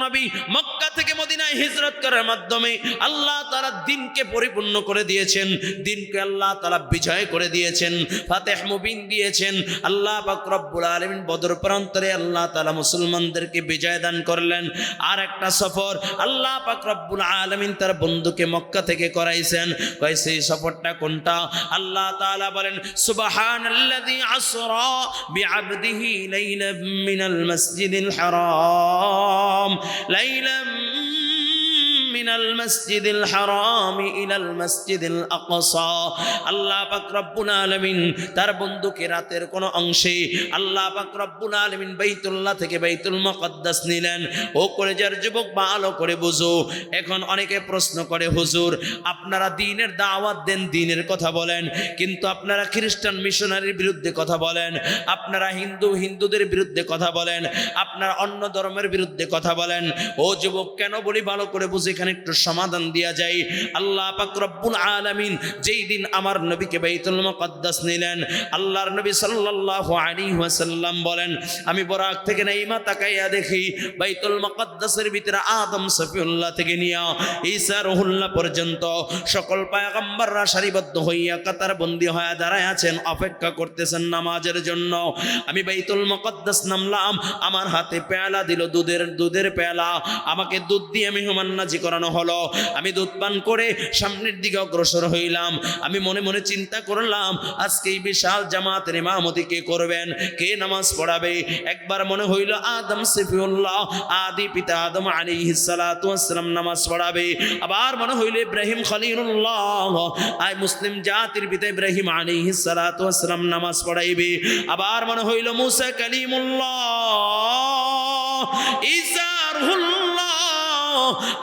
নবী মক্কা থেকে মদিনায় হিজরত করার মাধ্যমে আল্লাহ তাআলা দ্বীনকে পরিপূর্ণ করে দিয়েছেন, দ্বীনকে আল্লাহ তাআলা বিজয় করে দিয়েছেন, ফাতেহ মুবিন দিয়েছেন। আল্লাহ পাক রব্বুল আলামিন বদর প্রান্তরে আল্লাহ তাআলা মুসলমানদেরকে বিজয় দান করলেন। আর একটা সফর আল্লাহ পাক রব্বুল আলামিন তার বন্ধুকে মক্কা থেকে করাইছেন। কইছে এই সফরটা কোনটা? আল্লাহ তাআলা বলেন সুবহানাল্লাযী আসরা বিআবদিহি লাইলাম মিনাল মাসজিদিল হারাম লাইলাম মিনাল মাসজিদিল হারাম ইলাল মাসজিদিল আকসা। আল্লাহ পাক রব্বুল আলামিন তার বন্ধুকে রাতের কোন অংশে আল্লাহ পাক রব্বুল আলামিন বাইতুল্লাহ থেকে বাইতুল মুকদ্দাস নিলেন। ও কলেজের যুবক ভালো করে বুঝো। এখন অনেকে প্রশ্ন করে হুজুর আপনারা দ্বীনের দাওয়াত দেন, দ্বীনের কথা বলেন, কিন্তু আপনারা খ্রিস্টান মিশনারির বিরুদ্ধে কথা বলেন, আপনারা হিন্দুদের বিরুদ্ধে কথা বলেন, আপনারা অন্য ধর্মের বিরুদ্ধে কথা বলেন। ও যুবক কেন বলি ভালো করে বুঝে, এখানে একটু সমাধান দেয়া যায়। আল্লাহ পাক রব্বুল আলামিন যেই দিন আমার নবীকে বাইতুল মুকদ্দাস নিলেন, আল্লাহর নবী সাল্লাল্লাহু আলাইহি ওয়াসাল্লাম বলেন আমি বরাক থেকে নাইমা তাকাইয়া দেখি বাইতুল মুকদ্দাসের ভিতরে আদম সফিউল্লাহ থেকে নিয়া ঈসা রুহুল্লাহ পর্যন্ত সকল পয়গম্বররা সারিবদ্ধ হইয়া কাতার বন্দী হয়ে দাঁড়ায় আছেন, অপেক্ষা করতেছেন নামাজের জন্য। আমি বাইতুল মুকদ্দাস নামলাম, আমার হাতে পেয়ালা দিল, দুধের পেয়ালা, আমাকে দুধ দিয়ে মেহমান নাজি করানো হলো। আমি দুধ পান করে সামনের দিকে অগ্রসর হইলাম। আমি মনে মনে চিন্তা করলাম আজকে এই বিশাল জামাতের ইমামতি কে করবেন, কে নামাজ পড়াবে? একবার মনে হইল আদম সফিউল্লাহ আদি পিতা আদম আলাইহিস সালাতু ওয়াস সালাম নামাজ পড়াবে। আবার মনে হইল ইব্রাহিম খলিলুল্লাহ আয় মুসলিম জাতির পিতা ইব্রাহিম আলাইহিস সালাতু ওয়াস সালাম নামাজ পড়াইবে। আবার মনে হইল মুসা কালিমুল্লাহ ঈসা রুহুল্লাহ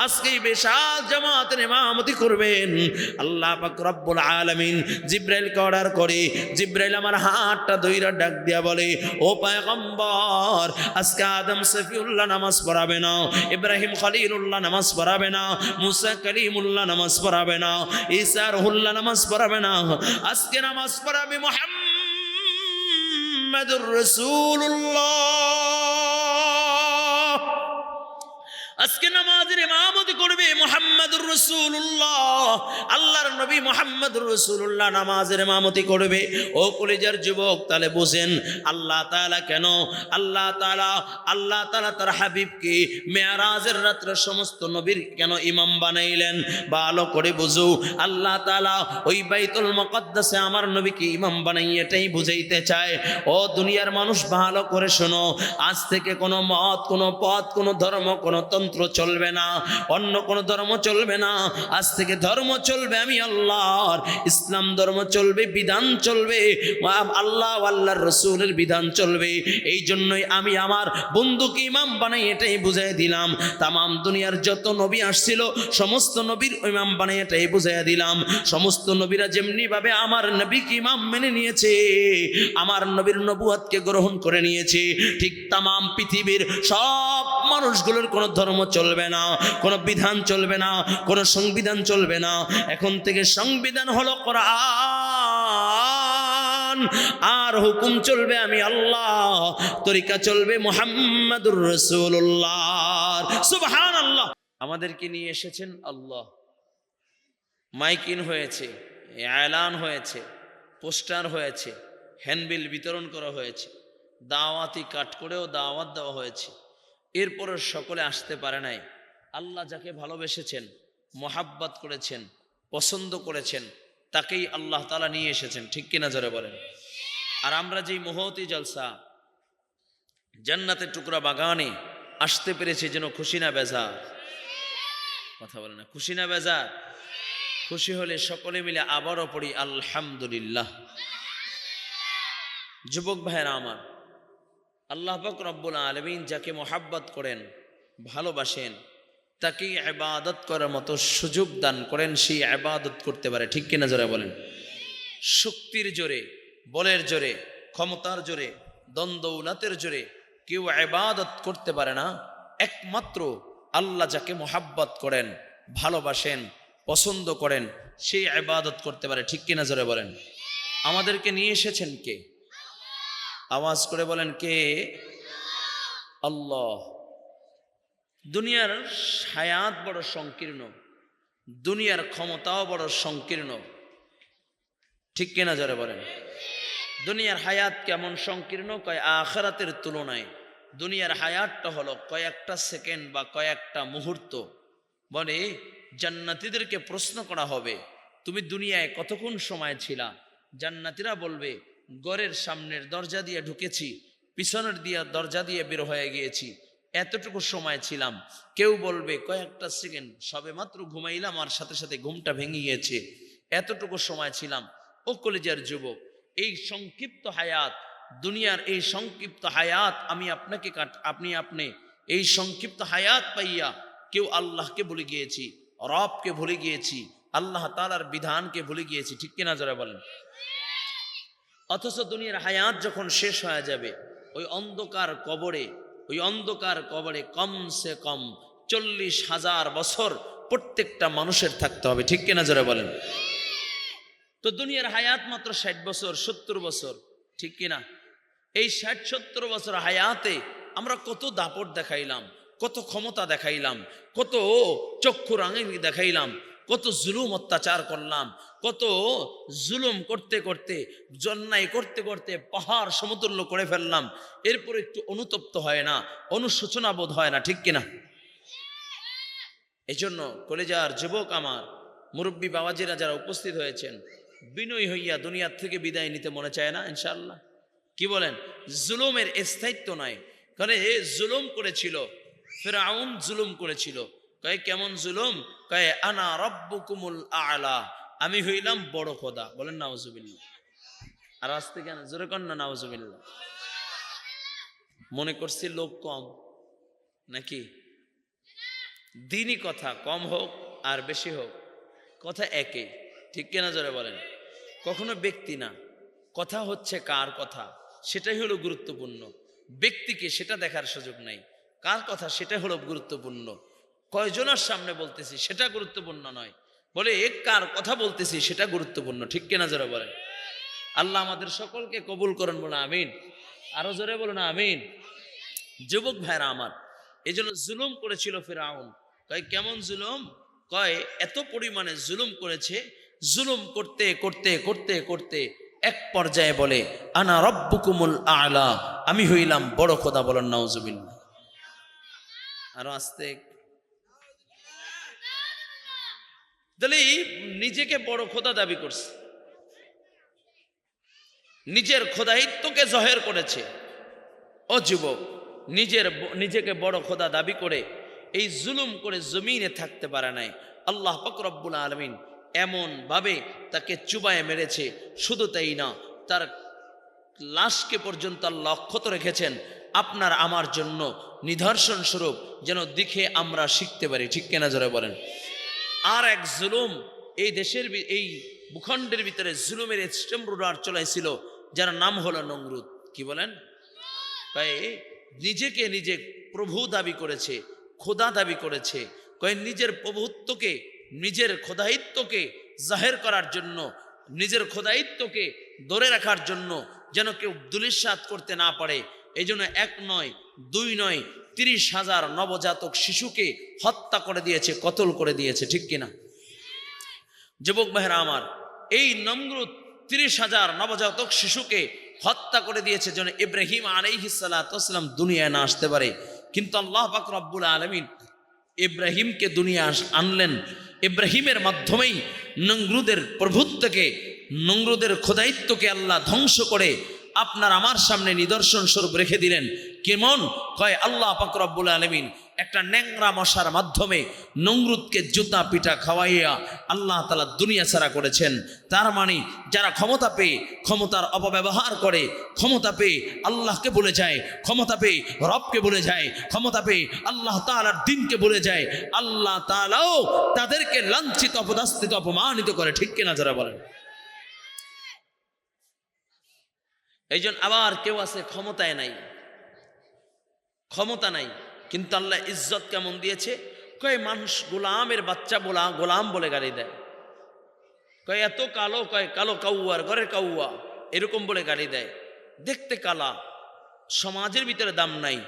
আজকে বিশাল জামাতের ইমামতি করবেন। আল্লাহ পাক রব্বুল আলামিন জিবরাইলকে অর্ডার করে, জিবরাইল আমার হাতটা ধইরা ডাক দিয়া বলে ও পয়গম্বর আজকে আদম সফিউল্লাহ নামাজ পড়াবে না, ইব্রাহিম খলিলুল্লাহ নামাজ পড়াবে না, মুসা কালিমুল্লাহ নামাজ পড়াবে না, ঈসা রুহুল্লাহ নামাজ পড়াবে না, আজকে নামাজ পড়াবে মুহাম্মাদুর রাসূলুল্লাহ। আজকে নামাজের ইমামতি করবে মুহাম্মাদুর রাসূলুল্লাহ। আল্লাহর নবী মুহাম্মাদুর রাসূলুল্লাহ নামাজের ইমামতি করবে। ও কলিজার যুবক তাহলে বুঝেন আল্লাহ তাআলা কেন আল্লাহ তাআলা তার হাবিবকে মেরাজের রাত্রে সমস্ত নবীর কেন ইমাম বানাইলেন? ভালো করে বুঝো। আল্লাহ তাআলা ওই বাইতুল মুকদ্দাসে আমার নবীকে ইমাম বানাই এটাই বুঝাইতে চায়। ও দুনিয়ার মানুষ ভালো করে শোনো, আজ থেকে কোনো মত, কোনো পথ, কোনো ধর্ম, কোনো তন্ত্র চলবে না, অন্য কোন ধর্ম চলবে না। আজ থেকে ধর্ম চলবে আমি আল্লাহর, ইসলাম ধর্ম চলবে, বিধান চলবে আল্লাহ আল্লাহর রাসূলের বিধান চলবে। এই জন্যই আমি আমার বন্ধুকে ইমাম বানাই এটাই বুঝাই দিলাম। তামাম দুনিয়ার যত নবী আসছিল সমস্ত নবীর ইমাম বানাই এটাই বুঝাই দিলাম। সমস্ত নবীরা যেমনি ভাবে আমার নবীকে ইমাম মেনে নিয়েছে, আমার নবীর নবুয়তকে গ্রহণ করে নিয়েছে, ঠিক তামাম পৃথিবীর সব মানুষগুলোর কোনো ধর্ম চলবে না, কোনো বিধান চলবে না, কোনো সংবিধান চলবে না। এখন থেকে সংবিধান হলো কোরআন, আর হুকুম চলবে আমি আল্লাহ, তরিকা চলবে মুহাম্মাদুর রাসূলুল্লাহ। সুবহানাল্লাহ। আমাদেরকে নিয়ে এসেছেন আল্লাহ। মাইকিন হয়েছে, এলান হয়েছে, পোস্টার হয়েছে, হ্যান্ডবিল বিতরণ করা হয়েছে, দাওয়াতি কাট করেও দাওয়াত দেওয়া হয়েছে। এরপরও সকলে আসতে পারে নাই। আল্লাহ যাকে ভালোবেসেছেন, মোহাব্বত করেছেন, পছন্দ করেছেন, তাকেই আল্লাহ তাআলা নিয়ে এসেছেন। ঠিক কিনা জোরে বলেন। আর আমরা যেই মহতি জলসা জান্নাতের টুকরা বাগানে আসতে পেরেছি, যেন খুশি না বেজার? কথা বলে না, খুশি না বেজার? খুশি হলে সকলে মিলে আবারও পড়ি আলহামদুলিল্লাহ। যুবক ভাইরা আমার, আল্লাহ পাক রব্বুল আলামিন যাকে মোহাব্বত করেন, ভালোবাসেন, তাকেই ইবাদত করার মতো সুযোগ দান করেন, সেই ইবাদত করতে পারে। ঠিক কিনা জোরে বলেন। শক্তির জোরে, বলের জোরে, ক্ষমতার জোরে, দ্বন্দ্বৌলাতের জোরে কেউ ইবাদত করতে পারে না। একমাত্র আল্লাহ যাকে মোহাব্বত করেন, ভালোবাসেন, পছন্দ করেন, সেই ইবাদত করতে পারে। ঠিক কিনা জোরে বলেন। আমাদেরকে নিয়ে এসেছেন কে? আওয়াজ করে বলেন কে? আল্লাহ। দুনিয়ার হায়াত বড় সংকীর্ণ, দুনিয়ার ক্ষমতাও বড় সংকীর্ণ, ঠিক কিনা যারা বলেন? দুনিয়ার হায়াত কেমন সংকীর্ণ? কয় আখিরাতের তুলনায় দুনিয়ার হায়াতটা হলো কয়েকটা সেকেন্ড বা কয়েকটা মুহূর্ত। বলে জান্নাতীদেরকে প্রশ্ন করা হবে, তুমি দুনিয়ায় কতক্ষণ সময় ছিলা? জান্নাতীরা বলবে, ঘরের সামনের দরজা দিয়ে ঢুকেছি, পিছনের দিয়ে দরজা দিয়ে বের হয়ে গিয়েছি, এতটুকু সময় ছিলাম। কেউ বলবে কয়েকটা সেকেন্ড, সবে মাত্র ঘুমাইলাম আর সাথে সাথে ঘুমটা ভেঙে গিয়েছে, এতটুকু সময় ছিলাম। ও কলেজের যুবক, এই সংক্ষিপ্ত হায়াত, দুনিয়ার এই সংক্ষিপ্ত হায়াত আপনি এই সংক্ষিপ্ত হায়াত পাইয়া কেউ আল্লাহকে ভুলে গিয়েছি, রবকে ভুলে গিয়েছি, আল্লাহ তাআলার বিধানকে ভুলে গিয়েছি, ঠিক কিনা যারা বলেন? অথচ দুনিয়ার হায়াত যখন শেষ হয়ে যাবে, ওই অন্ধকার কবরে কমসে কম 40,000 বছর প্রত্যেকটা মানুষের থাকতে হবে, ঠিক কিনা যারা বলেন? তো দুনিয়ার হায়াত মাত্র 60 বছর 70 বছর, ঠিক কিনা? এই 60-70 বছর হায়াতে আমরা কত দাপট দেখাইলাম, কত ক্ষমতা দেখাইলাম, কত চক্ষু রাঙানি দেখাইলাম, কত জুলুম অত্যাচার করলাম, কত জুলুম করতে করতে জন্যায় করতে করতে পাহাড় সমতুল্য করে ফেললাম। এরপর একটু অনুতপ্ত হয় না, অনুশোচনা বোধ হয় না, ঠিক কিনা? এই জন্য কলেজার যুবক আমার, মুরব্বী বাবাজিরা যারা উপস্থিত হয়েছেন, বিনয়ী হইয়া দুনিয়ার থেকে বিদায় নিতে মনে চায় না ইনশাআল্লাহ? কি বলেন? জুলুমের স্থায়িত্ব নাই। কারণ এ জুলুম করেছিল, ফিরআউন জুলুম করেছিল। কয় কেমন জুলুম? কয় আনা রাব্বুকুমুল আ'লা, আমি হইলাম বড় খোদা। বলেন নাউজুবিল্লাহ। আর আসতে কেন জোরে কন না নাউজুবিল্লাহ। মনে করছি লোক কম নাকি? দিনই কথা কম হোক আর বেশি হোক, কথা একই, ঠিক কিনা জোরে বলেন? কখনো ব্যক্তি না, কথা হচ্ছে কার কথা, সেটাই হলো গুরুত্বপূর্ণ। ব্যক্তিকে সেটা দেখার সুযোগ নাই, কার কথা সেটা হলো গুরুত্বপূর্ণ। কয়জনের সামনে বলতেছি সেটা গুরুত্বপূর্ণ নয়, বলে এক কার কথা বলতেছি সেটা গুরুত্বপূর্ণ, ঠিক কিনা জোরে বলেন? আল্লাহ আমাদের সকলকে কবুল করেন, বলে আমিন। আরো জোরে বলুন আমিন। যুবক ভাইরা আমার, এই জন্য জুলুম করেছিল ফিরআউন। কয় কেমন জুলুম? কয় এত পরিমাণে জুলুম করেছে, জুলুম করতে করতে করতে করতে এক পর্যায়ে বলে আনা রাব্বুকুমুল আ'লা, আমি হইলাম বড় খোদা। বলেন নাউজুবিল্লাহ। আরো আস্তে। তাহলে নিজেকে বড় খোদা দাবি করছে, নিজের খোদায়িত্বকে জহের করেছে। ও যুবক, নিজেকে বড় খোদা দাবি করে এই জুলুম করে জমিনে থাকতে পারে নাই। আল্লাহ পাক রব্বুল আলামিন এমন ভাবে তাকে চুবায়ে মেরেছে, শুধু তাই না, তার লাশকে পর্যন্ত আল্লাহ অক্ষত রেখেছেন আপনার আমার জন্য নিদর্শন স্বরূপ, যেন দেখে আমরা শিখতে পারি, ঠিক কিনা জোরে বলেন? আর এক জুলুম এই দেশের এই ভূখণ্ডের ভিতরে জুলুমের এক্সট্রিম রুলার চলাইছিল, যার নাম হলো নমরুদ। কি বলেন? তাই নিজেকে নিজে প্রভু দাবি করেছে, খোদা দাবি করেছে। কয় নিজের প্রভুত্বকে, নিজের খোদায়িত্বকে জাহের করার জন্য, নিজের খোদায়িত্বকে ধরে রাখার জন্য যেন কেউ দুলিশাত করতে না পারে, এই জন্য 1 নয় 2 নয় 30,000 নবজাতক শিশুকে হত্যা করে দিয়েছে, কতল করে দিয়েছে, ঠিক কিনা? যুবক ভাইরা আমার, এই নমরুদ 30,000 নবজাতক শিশুকে হত্যা করে দিয়েছে যেন ইব্রাহিম আলাইহিস সালাতু ওয়াস সালাম দুনিয়ায় না আসতে পারে। কিন্তু আল্লাহ পাক রব্বুল আলামিন ইব্রাহিমকে দুনিয়া আনলেন, ইব্রাহিমের মাধ্যমেই নমরুদের প্রভুত্বকে, নমরুদের খোদায়িত্বকে আল্লাহ ধ্বংস করে আপনার আমার সামনে নিদর্শন স্বরূপ রেখে দিলেন। কেমন? কয় আল্লাহ পাক রব্বুল আলামিন একটা ন্যাংরা মশার মাধ্যমে নমরুদকে জুতা পিটা খাওয়াইয়া আল্লাহ তাআলা দুনিয়া ছাড়া করেছেন। তার মানে যারা ক্ষমতা পেয়ে ক্ষমতার অপব্যবহার করে, ক্ষমতা পেয়ে আল্লাহকে ভুলে যায়, ক্ষমতা পেয়ে রবকে ভুলে যায়, ক্ষমতা পেয়ে আল্লাহ তাআলার দ্বীনকে ভুলে যায়, আল্লাহ তাআলাও তাদেরকে লাঞ্ছিত, অপদস্থিত, অপমানিত করে, ঠিক কিনা যারা বলেন? এই জন্য আবার কেউ আছে ক্ষমতায় নাই, ক্ষমতা নাই, কিন্তু আল্লাহ ইজ্জত কেমন দিয়েছে? কয় মানুষ গোলামের বাচ্চা গোলাম বলে গালি দেয়। কয় এত কালো, কয় কালো কাউয়ার ঘরের কাউয়া, এরকম বলে গালি দেয়। দেখতে কালা, সমাজের ভিতরে দাম নাই,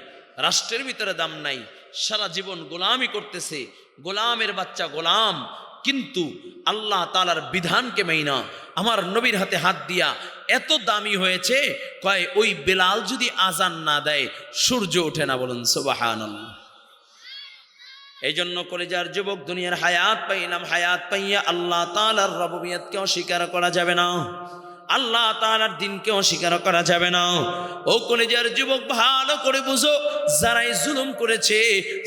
রাষ্ট্রের ভিতরে দাম নাই, সারা জীবন গোলামি করতেছে, গোলামের বাচ্চা গোলাম, কিন্তু আল্লাহ তাআলার বিধানকে মাইনা আমার নবীর হাতে হাত দিয়া এত দামি হয়েছে, কয় ওই বেলাল যদি আজান না দেয় সূর্য ওঠে না। বলুন সুবহানাল্লাহ। এই জন্য কলেজার যুবক, দুনিয়ার হায়াত পাইলাম, হায়াত পাইয়া আল্লাহ তাআলার রব্বিয়তকে অস্বীকার করা যাবে না, আল্লাহ তাআলার দিনকে অস্বীকার করা যাবে না। ও কলেজার যুবক, ভালো করে বুঝো, যারাই জুলুম করেছে,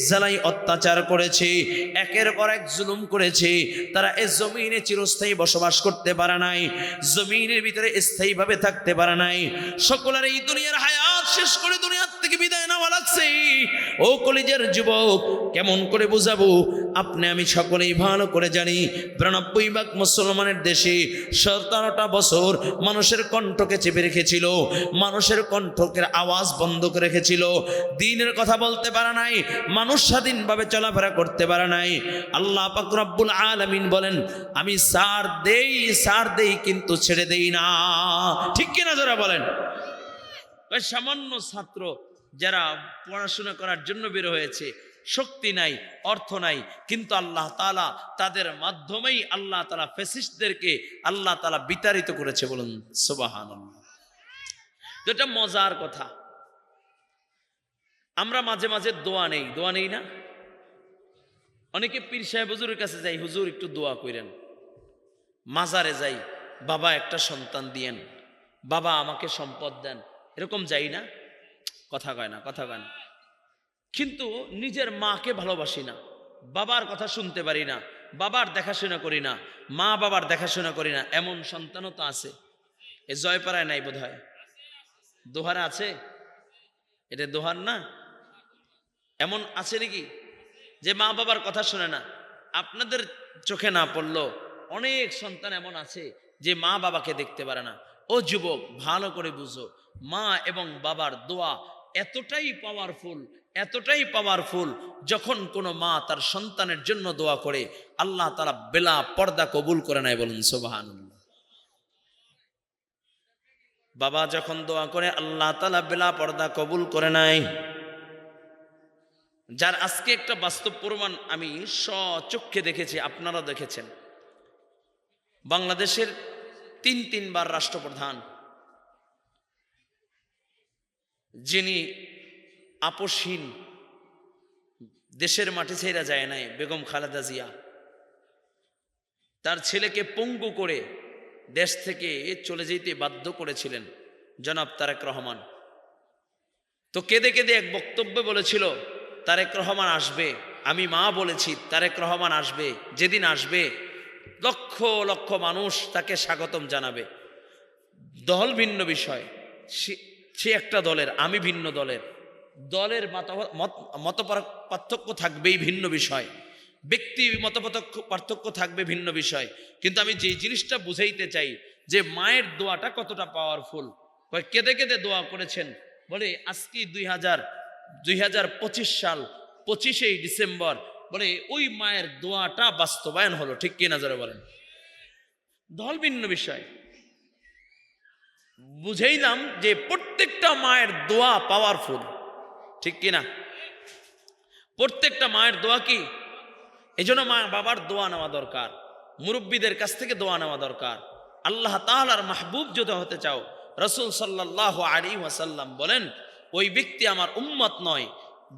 যারাই অত্যাচার করেছে, একের পর এক জুলুম করেছে, তারা এই জমিনে চিরস্থায়ী বসবাস করতে পারে নাই, জমিনের ভিতরে স্থায়ীভাবে থাকতে পারে নাই। সকলের এই দুনিয়ার হায়াত শেষ করে দুনিয়ার থেকে বিদায় নেওয়া লাগছে। ও কলেজার যুবক, কেমন করে বুঝাবো? আপনি আমি সকলেই ভালো করে জানি, 92 ভাগ মুসলমানের দেশে 17টা বছর মানুষের কণ্ঠকে চেপে রেখেছিল, মানুষের কণ্ঠকে আওয়াজ বন্ধ করে রেখেছিল, দ্বীনের কথা বলতে পারে নাই, মানুষ স্বাধীনভাবে চলাফেরা করতে পারে নাই। আল্লাহ পাক রব্বুল আলামিন বলেন, আমি সার দেই কিন্তু ছেড়ে দেই না। ঠিক কিনা যারা বলেন? ওই সামান্য ছাত্র যারা পড়াশোনা করার জন্য বের হয়েছে, শক্তি নাই, অর্থ নাই, কিন্তু আল্লাহ তাআলা তাদের মাধ্যমেই আল্লাহ তাআলা ফ্যাসিস্টদেরকে আল্লাহ তাআলা বিতাড়িত করেছে। বলুন সুবহানাল্লাহ। এটা মজার কথা। আমরা মাঝে মাঝে দোয়া নেই না? অনেকে পীর সাহেব হুজুরের কাছে যাই, হুজুর একটু দোয়া করেন। মাজারে যাই, বাবা একটা সন্তান দিয়েন, বাবা আমাকে সম্পদ দেন, এরকম যাই না? কথা কয় না। কিন্তু নিজের মাকে ভালোবাসি না, বাবার কথা শুনতে পারি না, বাবার দেখাশোনা করি না, মা বাবার দেখাশোনা করি না, এমন সন্তানও তো আছে। এ জয়পাড়ায় নাই বোধ হয়, দোহারে আছে। এটা দোহার না? এমন আছে নাকি যে মা বাবার কথা শোনে না? আপনাদের চোখে না পড়লো অনেক সন্তান এমন আছে যে মা বাবাকে দেখতে পারে না। ও যুবক, ভালো করে বুঝো, মা এবং বাবার দোয়া এতটাই পাওয়ারফুল, যখন কোনো মা তার সন্তানের জন্য দোয়া করে, আল্লাহ তাআলা বেলা পর্দা কবুল করে নেয়। বলুন সুবহানাল্লাহ। বাবা যখন দোয়া করে, আল্লাহ তাআলা বেলা পর্দা কবুল করে নেয়। যার আজকে একটা বাস্তব প্রমাণ আমি স্বচক্ষে দেখেছি, আপনারা দেখেছেন। বাংলাদেশের 3বার রাষ্ট্রপ্রধান, যিনি আপোষহীন, দেশের মাটি ছেড়ে যায় নাই, বেগম খালেদা জিয়া, তার ছেলেকে পঙ্গু করে দেশ থেকে চলে যেতে বাধ্য করেছিলেন জনাব তারেক রহমান। তো কেঁদে কেঁদে এক বক্তব্যে বলেছিল, তারেক রহমান আসবে, আমি মা বলেছি তারেক রহমান আসবে, যেদিন আসবে লক্ষ লক্ষ মানুষ তাকে স্বাগতম জানাবে। দল ভিন্ন বিষয়, সে একটা দলের, আমি ভিন্ন দলের, দলের মত পার্থক্য থাকবেই ভিন্ন বিষয়, ব্যক্তি মত পার্থক্য থাকবে ভিন্ন বিষয়, কিন্তু আমি যে জিনিসটা বুঝাইতে চাই যে মায়ের দোয়াটা কতটা পাওয়ারফুল। কেঁদে কেঁদে দোয়া করেছেন, বলে আজকে 2025 সাল 25শে ডিসেম্বর, বলে ওই মায়ের দোয়াটা বাস্তবায়ন হলো। ঠিক কিনা যারা বলেন? দল ভিন্ন বিষয়, বুঝাইলাম যে প্রত্যেকটা মায়ের দোয়া পাওয়ারফুল। ঠিক কিনা? প্রত্যেকটা মায়ের দোয়া কি? এই জন্য মা বাবার দোয়া নেওয়া দরকার, মুরব্বীদের কাছ থেকে দোয়া নেওয়া দরকার। আল্লাহ তাআলার মাহবুব যদি হতে চাও, রাসূল সাল্লাল্লাহু আলাইহি ওয়াসাল্লাম বলেন, ওই ব্যক্তি আমার উম্মত নয়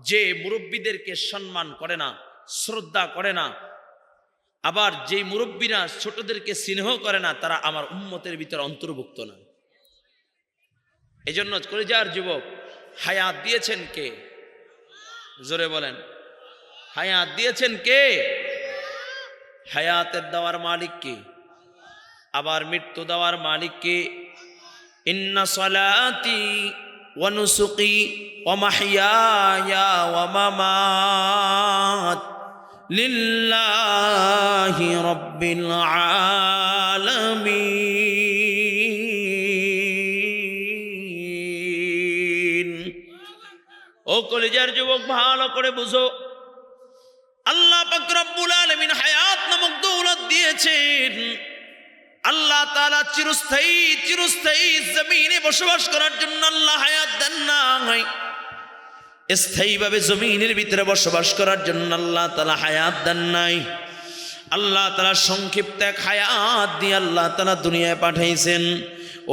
যে মুরব্বীদেরকে সম্মান করে না, শ্রদ্ধা করে না, আবার যেই মুরব্বীরা ছোটদেরকে স্নেহ করে না, তারা আমার উম্মতের ভিতরে অন্তর্ভুক্ত না। এই জন্য কলিজার যুবক, হায়াত দিয়েছেন কে? জোরে বলেন, হায়াত দিয়েছেন কে? হায়াতের দেওয়ার মালিক কে? আবার মৃত্যু দেওয়ার মালিক কে? ইন্না সালাতি ওয়া নুসুকি ওয়া মাহইয়ায়া ওয়া মামাত লিল্লাহি রাব্বিল আলামিন। ও কলিজার যুবক, ভালো করে বুঝো, আল্লাহ পাক রব্বুল আলামিন হায়াত নামক দৌলত দিয়েছেন। আল্লাহ তাআলা চিরস্থায়ী জমিনে বসবাস করার জন্য আল্লাহ হায়াত দেন নাই। স্থায়ীভাবে জমিনের ভিতরে বসবাস করার জন্য আল্লাহ তাআলা হায়াত দেন নাই। আল্লাহ তাআলা সংক্ষিপ্ত এক হায়াত দিয়ে আল্লাহ তাআলা দুনিয়ায় পাঠাইছেন।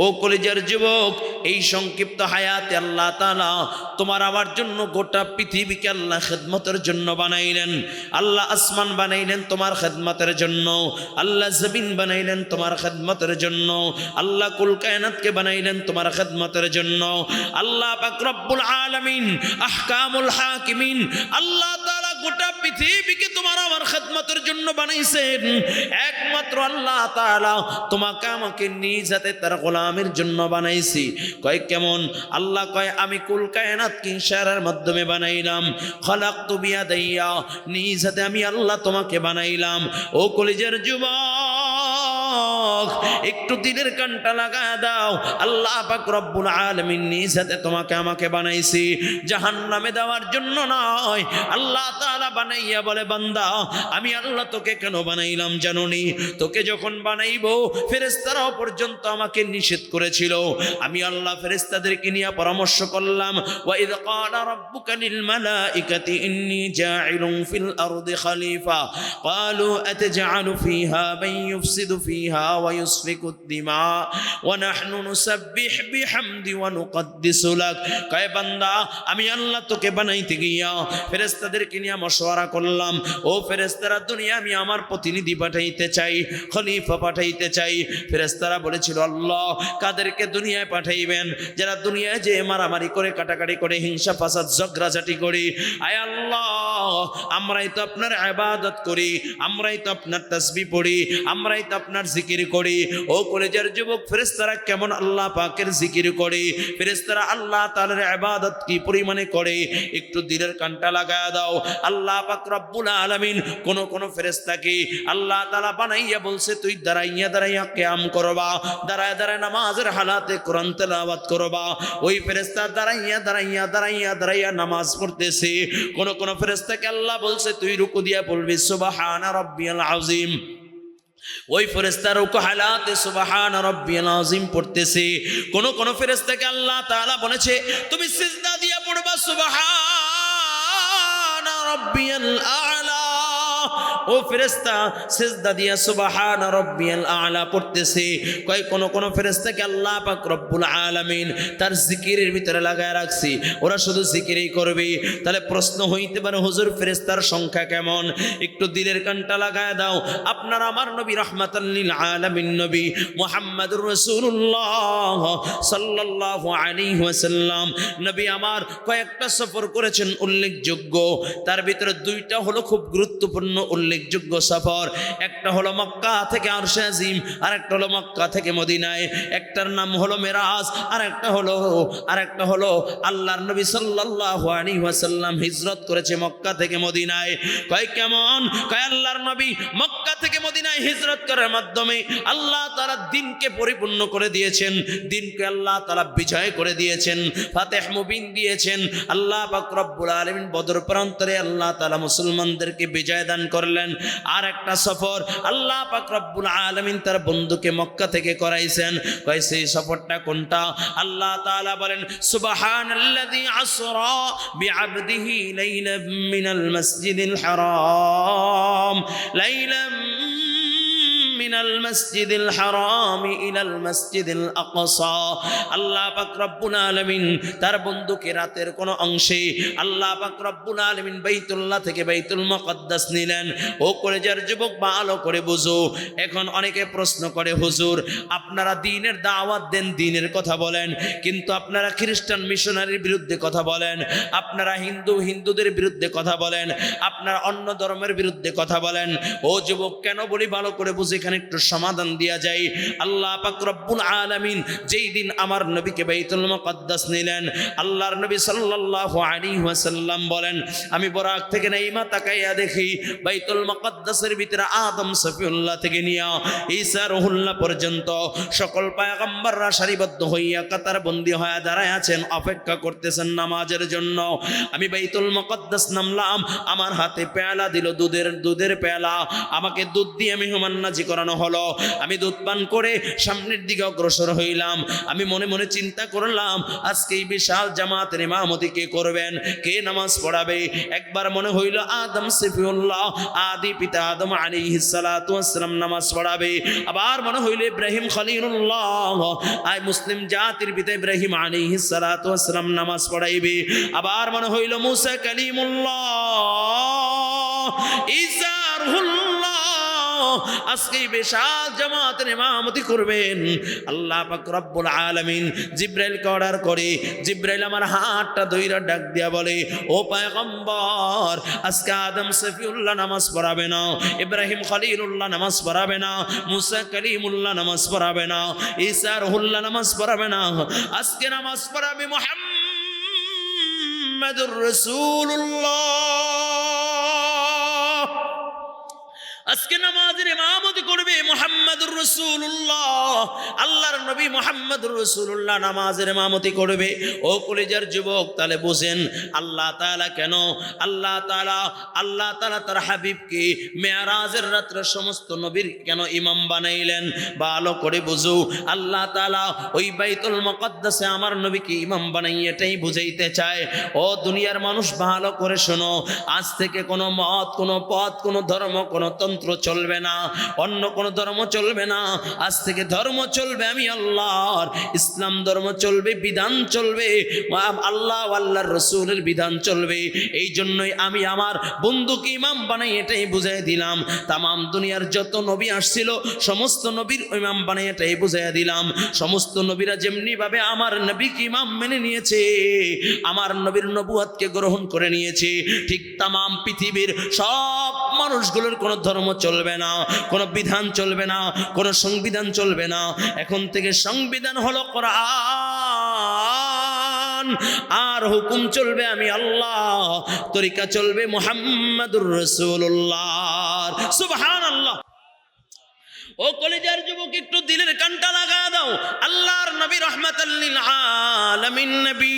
ও কলিজার যুবক, এই সংক্ষিপ্ত হায়াতে আল্লাহ তাআলা তোমার আমার জন্য গোটা পৃথিবীকে আল্লাহ খেদমতের জন্য বানাইলেন। আল্লাহ আসমান বানাইলেন তোমার খেদমতের জন্য, আল্লাহ জমিন বানাইলেন তোমার খেদমতের জন্য, আল্লাহ কুল কায়নাতকে বানাইলেন তোমার খেদমতের জন্য। আল্লাহ পাক রব্বুল আলামিন আহকামুল হাকিমিন আল্লাহ তাআলা গোটা পৃথিবীকে তোমার আমার খেদমতের জন্য বানাইছেন। একমাত্র আল্লাহ তাআলা তোমাকে আমাকে নিজ হাতে তার গোলামের জন্য বানাইছি। কয় কেমন? আল্লাহ কয় আমি কুল কায়নাতকে ইশারার মাধ্যমে বানাইলাম। খলাকতু বিয়াদাইয়া, নিজ হাতে আমি আল্লাহ তোমাকে বানাইলাম। ও কলিজার যুবক, একটু দিলের কানটা লাগায় দাও। আল্লাহ পাক রব্বুল আলামিন নিজ হাতে তোমাকে আমাকে বানাইছি জাহান্নামে দেওয়ার জন্য নয়। আল্লাহ তাআলা বানাইয়া বলে, বান্দা আমি আল্লাহ তোকে কেন বানাইলাম জানোনি? তোকে যখন বানাইবো ফেরেশতারাও পর্যন্ত আমাকে নিষেধ করেছিল। আমি আল্লাহ ফেরেশতাদেরকে নিয়ে পরামর্শ করলাম, ওয়া ইয ক্বালা রাব্বুকা লিল মালাইকাতি ইন্নী জাইলুন ফিল আরদি খলিফা ক্বালু আতাজআলু ফিহা মান ইউফসিদু ফিহা ওয়া ইউসফিকুদ দিমা ওয়া নাহনু নুসাব্বিহু বিহামদি ওয়া নুকদ্দিসু লাক। কয় বান্দা আমি আল্লাহ তোকে বানাইতে গিয়া ফেরেশতাদেরকে নিয়ে মশওয়ারা করলাম। ও ফেরেশতারা, দুনিয়া আমি আমার প্রতিনিধি পাঠাইতে চাই, খলিফা পাঠাইতে চাই। ফেরেশতারা বলেছিল, আল্লাহ কাদেরকে দুনিয়ায় পাঠাইবেন? যারা দুনিয়ায় যে মারামারি করে, কাটাকাটি করে, হিংসা ফাসাদ ঝগড়াঝাটি করি। আয় আল্লাহ, আমরাই তো আপনার ইবাদত করি, আমরাই তো আপনার তাসবিহ পড়ি, আমরাই তো আপনার জিকির করি। ও কলেজের যুবক, ফেরেশতারা কেমন আল্লাহ পাকের জিকির করে, ফেরেশতারা আল্লাহ তাআলার ইবাদত কি পরিমাণে করে, একটু দিলের কানটা লাগায় দাও। আল্লাহ পাক রব্বুল আলামিন কোন ফেরেশতাকে আল্লাহ তাআলা বানাইয়া বলছে, তুই দাঁড়াইয়া কিয়াম করবা, দাঁড়ায় নামাজের হালাতে কোরআন তেলাওয়াত করবা। ওই ফেরেশতা দাঁড়াইয়া নামাজ পড়তেছে। কোন ফেরেশতাকে আল্লাহ বলছে, তুই রুকু দিয়া পড়বি সুবহানা রাব্বিয়াল আযীম। ওই ফেরেশতা রুকু হালাতে সুবহানা রাব্বিয়াল আযীম পড়তেছে। কোন ফেরেশতাকে আল্লাহ তাআলা বলেছে, তুমি সিজদা দিয়া পড়বা সুবহানা রাব্বিয়াল আ'লা। ও ফেরেশতা সিজদা দিয়া সুবহানা রাব্বিয়াল আ'লা পড়তেছে। কয় কোন ফেরেশতাকে আল্লাহ পাক রব্বুল আলামিন তার জিকিরের ভিতরে লাগায় রাখছি, ওরা শুধু জিকিরই করবে। তাহলে প্রশ্ন হইতে পারে, হুজুর ফেরেশতার সংখ্যা কেমন? একটু দিলের কানটা লাগায় দাও। আপনার আমার নবী রাহমাতাল লিল আলামিন নবী মুহাম্মদুর রাসূলুল্লাহ সাল্লাল্লাহু আলাইহি ওয়াসাল্লাম নবী আমার কয়েকটা সফর করেছেন উল্লেখযোগ্য। তার ভিতরে দুইটা হলো খুব গুরুত্বপূর্ণ উল্লেখযোগ্য সফর। একটা হলো মক্কা থেকে আরশে আজিম, আর একটা হলো মক্কা থেকে মদিনায়। একটার নাম হলো মেরাজ, আর একটা হলো আল্লাহর নবী সাল্লাল্লাহু আলাইহি ওয়াসাল্লাম হিজরত করেছে মক্কা থেকে মদিনায়। কয় কেমন? কয় আল্লাহর নবী মক্কা থেকে মদিনায় হিজরত করার মাধ্যমে আল্লাহ তাআলা দ্বীনকে পরিপূর্ণ করে দিয়েছেন, দ্বীনকে আল্লাহ তাআলা বিজয় করে দিয়েছেন, ফাতিহ মুবিন দিয়েছেন। আল্লাহ পাক রব্বুল আলামিন বদর প্রান্তরে আল্লাহ তাআলা মুসলমানদেরকে বিজয় দান করলেন। আর একটা সফর আল্লাহ পাক রব্বুল আলামিন তার বন্ধুকে মক্কা থেকে করাইছেন। কয় সেই সফরটা কোনটা? আল্লাহ তাআলা বলেন, সুবহানাল্লাযী আসরা বিআবদিহি লাইলাম মিনাল মাসজিদিল হারাম মিনাল মাসজিদিল হারাম ইলাল মাসজিদিল আকসা। আল্লাহ পাক রব্বুল আলামিন তার বন্ধুকে রাতের কোন অংশে আল্লাহ পাক রব্বুল আলামিন বাইতুল্লাহ থেকে বাইতুল মুকদ্দাস নিলেন। ও কলেজের যুবক, ভালো করে বুঝো। এখন অনেকে প্রশ্ন করে, হুজুর আপনারা দ্বীনের দাওয়াত দেন, দ্বীনের কথা বলেন, কিন্তু আপনারা খ্রিস্টান মিশনারির বিরুদ্ধে কথা বলেন, আপনারা হিন্দুদের বিরুদ্ধে কথা বলেন, আপনারা অন্য ধর্মের বিরুদ্ধে কথা বলেন। ও যুবক, কেন বলি ভালো করে বুঝে, এখানে একটু সমাধান দেয়া যায়। আল্লাহ পাক রব্বুল আলামিন যেই দিন আমার নবীকে বাইতুল মুকদ্দাস নিলেন, আল্লাহর নবী সাল্লাল্লাহু আলাইহি ওয়াসাল্লাম বলেন, আমি বরাক থেকে নাইমা তাকাইয়া দেখি বাইতুল মুকদ্দাসের ভিতরে আদম সফিউল্লাহ থেকে নিয়া ঈসা রুহুল্লাহ পর্যন্ত সকল পয়গম্বররা সারিবদ্ধ হইয়া কাতার বন্দী হয়ে দাঁড়ায় আছেন, অপেক্ষা করতেছেন নামাজের জন্য। আমি বাইতুল মুকদ্দাস নামলাম, আমার হাতে পেয়ালা দিল, দুধের পেয়ালা। আমাকে দুধ দিয়ে মেহমান নাজি করানো হলো। আমি দুধ পান করে সামনের দিকে অগ্রসর হইলাম। আমি মনে মনে চিন্তা করলাম, আজকে এই বিশাল জামাতের ইমামতি কে করবেন, কে নামাজ পড়াবে। একবার মনে হইল আদম সফিউল্লাহ, আদি পিতা আদম আলাইহিস সালাতু ওয়াস সালাম নামাজ পড়াবে। আবার মনে হইল ইব্রাহিম খলিলুল্লাহ, আই মুসলিম জাতির পিতা ইব্রাহিম আলাইহিস সালাতু ওয়াস সালাম নামাজ পড়াইবে। আবার মনে হইল মুসা কালিমুল্লাহ, ঈসা রুহুল্লাহ আজকে বিশাল জামাতের ইমামতি করবেন। আল্লাহ পাক রব্বুল আলামিন জিবরাইলকে অর্ডার করে, জিবরাইল আমার হাতটা ধইরা ডাক দিয়া বলে, ও পয়গম্বর, আজকে আদম সফিউল্লাহ নামাজ পড়াবে না, ইব্রাহিম খলিলুল্লাহ নামাজ পড়াবে না, মুসা কালিমুল্লাহ নামাজ পড়াবে না, ঈসা রুহুল্লাহ নামাজ পড়াবে না, আজকে নামাজ পড়াবে মুহাম্মাদুর রাসূলুল্লাহ। আজকে নামাজের ইমামতি করবে মুহাম্মাদুর রাসূলুল্লাহ, আল্লাহর নবী মুহাম্মাদুর রাসূলুল্লাহ নামাজের ইমামতি করবে। ও কলিজার যুবক, তাহলে বুঝেন আল্লাহ তাআলা কেন, আল্লাহ তাআলা তার হাবিবকে মেরাজের রাত্রে সমস্ত নবীর কেন ইমাম বানাইলেন, ভালো করে বুঝো। আল্লাহ তাআলা ওই বাইতুল মুকদ্দাসে আমার নবীকে ইমাম বানাই এটাই বুঝাইতে চায়। ও দুনিয়ার মানুষ, ভালো করে শোনো, আজ থেকে কোনো মত, কোনো পথ, কোনো ধর্ম, কোনো চলবে না, অন্য কোন ধর্ম চলবে না। আজ থেকে ধর্ম চলবে আমি আল্লাহর, ইসলাম ধর্ম চলবে, বিধান চলবে আল্লাহ আল্লাহর রাসূলের বিধান চলবে। এই জন্যই আমি আমার বন্ধুকে ইমাম বানাই এটাই বুঝাই দিলাম। তামাম দুনিয়ার যত নবী আসছিল সমস্ত নবীর ইমাম বানাই এটাই বুঝাই দিলাম। সমস্ত নবীরা যেমনি ভাবে আমার নবীকে ইমাম মেনে নিয়েছে, আমার নবীর নবুয়তকে গ্রহণ করে নিয়েছে, ঠিক তামাম পৃথিবীর সব মানুষগুলোর কোনো ধর্ম চলবে না, কোনো বিধান চলবে না, কোনো সংবিধান চলবে না। এখন থেকে সংবিধান হলো কোরআন, আর হুকুম চলবে আমি আল্লাহ, তরিকা চলবে মুহাম্মাদুর রাসূলুল্লাহ। সুবহানাল্লাহ। ও কলিজার যুবক, একটু দিলের কানটা লাগা দাও। আল্লাহর নবী রাহমাতাল লিল আলামিন নবী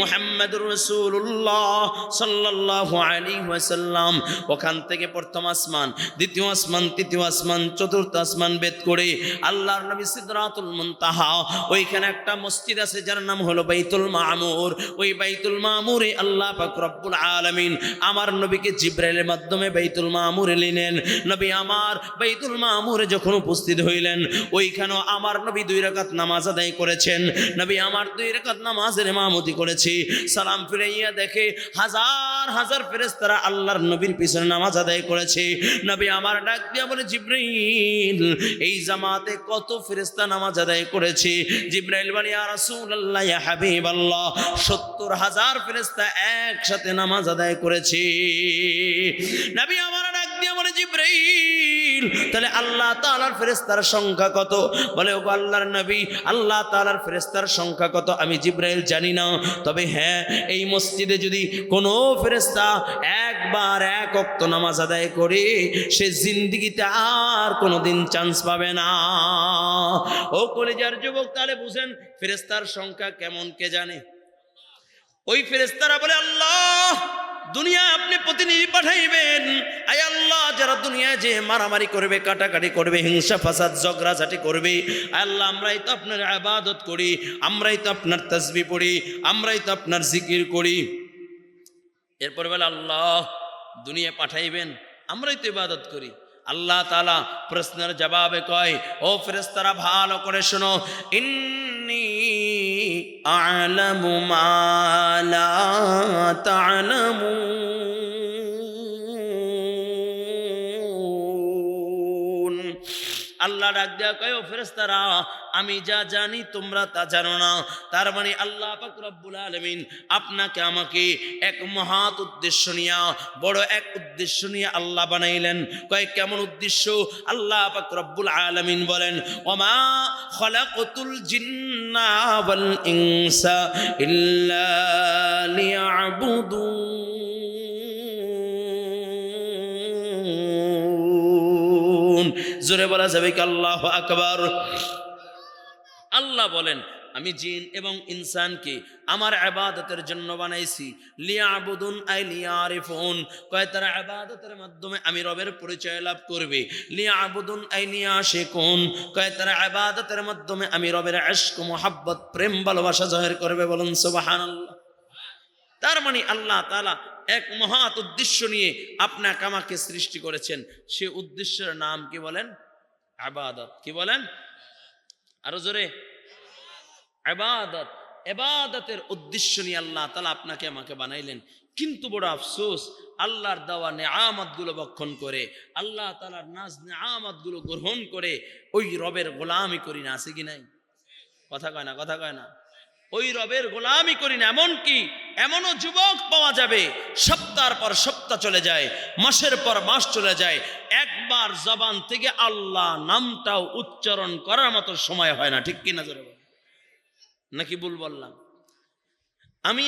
মুহাম্মাদুর রাসূলুল্লাহ সাল্লাল্লাহু আলাইহি ওয়াসাল্লাম ওখান থেকে প্রথম আসমান, দ্বিতীয় আসমান, তৃতীয় আসমান, চতুর্থ আসমান ভেদ করে আল্লাহর নবী সিদরাতুল মুনতাহা, ওইখানে একটা মসজিদ আছে যার নাম হলো বাইতুল মামুর। ওই বাইতুল মামুরে আল্লাহ পাক রব্বুল আলামিন আমার নবীকে জিবরাইলের মাধ্যমে বাইতুল মামুরে নিলেন। নবী আমার বাইতুল মামুরে যখন উপস্থিত হইলেন, ওইখানেও আমার নবী 2 রাকাত নামাজ আদায় করেছেন। নবী আমার 2 রাকাত নামাজের ইমামতি করেছি। সালাম ফিরাইয়া দেখে হাজার হাজার ফেরেশতারা আল্লাহর নবীর পিছনে নামাজ আদায় করেছে। নবী আমার ডাক দিয়া বলে, জিবরাইল, এই জামাতে কত ফেরেশতা নামাজ আদায় করেছে? জিবরাইল বলে, ইয়া রাসূলুল্লাহ, ইয়া হাবিবাল্লাহ, 70,000 ফেরেশতা একসাথে নামাজ আদায় করেছে। নবী আমার ডাক দিয়া বলে, জিবরাইল, তাহলে আল্লাহ তাআলার ফেরেশতার সংখ্যা কত? বলে, ও আল্লাহর নবী, আল্লাহ তাআলার ফেরেশতার সংখ্যা কত আমি জিবরাইল জানি না, তবে হ্যাঁ, এই মসজিদে যদি কোনো ফেরেশতা একবার 1 ওয়াক্ত নামাজ আদায় করে, সে জিন্দেগিতে আর কোনোদিন চান্স পাবে না। ও কলিজার যুবক, তাহলে বুঝেন ফেরেশতার সংখ্যা কেমন কে জানে? ওই ফেরেশতারা বলে, আল্লাহ, দুনিয়া আপনি প্রতিনিধি পাঠাইবেন। আয় আল্লাহ, যারা দুনিয়ায় যে মারামারি করবে, কাটাকাটি করবে, হিংসা ফাসাদ ঝগড়াঝাটি করবে, আল্লাহ, আমরাই তো আপনার ইবাদত করি, আমরাই তো আপনার তাসবিহ পড়ি, আমরাই তো আপনার জিকির করি। এরপর বলে, আল্লাহ, দুনিয়া পাঠাইবেন, আমরাই তো ইবাদত করি। আল্লাহ তাআলা প্রশ্নের জবাবে কয়, ও ফেরেশতারা ভালো করে শোনো, ইন্নী আ'লামু মা লা তা'লামুন। আল্লাহ ডাক দেয়া কয়, ও ফেরেশতারা, আমি যা জানি তোমরা তা জানো না। তার মানে আল্লাহ পাক রব্বুল আলামিন আপনাকে আমাকে এক মহৎ উদ্দেশ্য নিয়ে, বড় এক উদ্দেশ্য নিয়ে আল্লাহ বানাইলেন। কয় কেমন উদ্দেশ্য? আল্লাহ পাক রব্বুল আলামিন বলেন, ওমা খালাকাতুল জিন্না ওয়াল ইনসা ইল্লা লিয়াবুদুন। জোরে বলা যাবে কি আল্লাহু আকবার? আল্লাহ বলেন, আমি জিন এবং ইনসানকে আমার ইবাদতের জন্য বানাইছি। লিয়াবুদুন আই লিয়ারিফুন, কয় তারা ইবাদতের মাধ্যমে আমি রবের পরিচয় লাভ করবে। লিয়াবুদুন আই লিয়াশিকুন, কয় তারা ইবাদতের মাধ্যমে আমি রবের ইশক মুহাব্বত প্রেম ভালোবাসা জাহির করবে। বলুন সুবহানাল্লাহ। তার মানে আল্লাহ তাআলা এক মহৎ উদ্দেশ্য নিয়ে আপনাকে আমাকে সৃষ্টি করেছেন। সে উদ্দেশ্যের নাম কি বলেন? ইবাদত। কি বলেন? আরো জোরে। ইবাদত। ইবাদতের উদ্দেশ্য নিয়ে আল্লাহ তাআলা আপনাকে আমাকে বানাইলেন। কিন্তু বড় আফসোস, আল্লাহর দেওয়া নেয়ামতগুলো ভক্ষণ করে, আল্লাহ তাআলার নাজ নেয়ামতগুলো গ্রহণ করে ওই রবের গোলামি করি না। আছে কি নাই? কথা কয় না, কথা কয় না। ওই রবের গোলামি করি না। এমনকি এমনও যুবক পাওয়া যাবে সপ্তাহের পর সপ্তাহ চলে যায়, মাসের পর মাস চলে যায়, একবার জবান থেকে আল্লাহ নামটাও উচ্চারণ করার মতো সময় হয় না। ঠিক কিনা জোরে বলেন? নাকি ভুল বললাম? আমি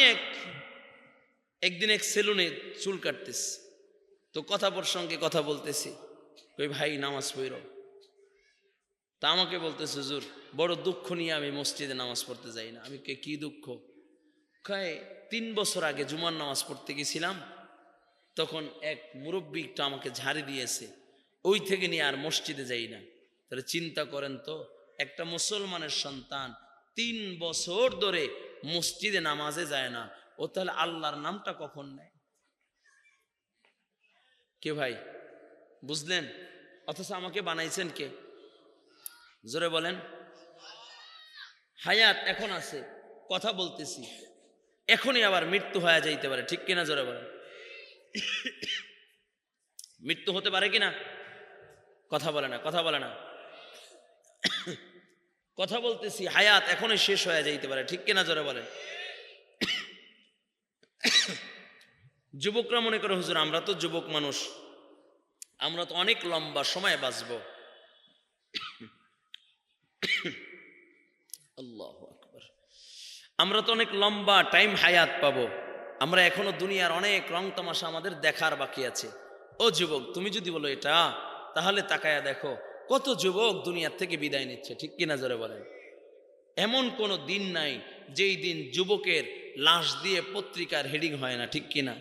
একদিন এক সেলুনে চুল কাটতেছি, তো কথা প্রসঙ্গে কথা বলতেছি, কই ভাই নামাজ পড়ো। তা আমাকে বলতেছে, হুজুর বড় দুঃখ নিয়ে আমি মসজিদে নামাজ পড়তে যাই না। আমি কি দুঃখ? কয় 3 বছর আগে জুমার নামাজ পড়তে গেছিলাম, তখন এক মুরব্বী একটু আমাকে ঝাড়ি দিয়েছে, ওই থেকে নিয়ে আর মসজিদে যাই না। তাহলে চিন্তা করেন তো, একটা মুসলমানের সন্তান 3 বছর ধরে মসজিদে নামাজে যায় না, ও তাহলে আল্লাহর নামটা কখন নেয়? কে ভাই বুঝলেন? অথচ আমাকে বানাইছেন কে? জোরে বলেন। হায়াত এখন আছে, কথা বলতেছি, এখনই আবার মৃত্যু হয়ে যাইতে পারে। ঠিক কিনা জোরে বলেন? মৃত্যু হতে পারে কিনা? কথা বলে না, কথা বলে না। কথা বলতেছি, হায়াত এখনই শেষ হয়ে যাইতে পারে। ঠিক কিনা জোরে বলেন? যুবকরা মনে করে, হুজুর আমরা তো যুবক মানুষ, আমরা তো অনেক লম্বা সময় বাঁচবো। আল্লাহু আকবার। আমরা তো অনেক লম্বা টাইম হায়াত পাবো, আমরা এখনো দুনিয়ার অনেক রং তামাশা আমাদের দেখার বাকি আছে। ও যুবক, তুমি যদি বলো এটা, তাহলে তাকায়া দেখো কত যুবক দুনিয়ার থেকে বিদায় নিচ্ছে। ঠিক কিনা জোরে বলেন? এমন কোনো দিন নাই যেই দিন যুবকের লাশ দিয়ে পত্রিকার হেডিং হয় না। ঠিক কিনা?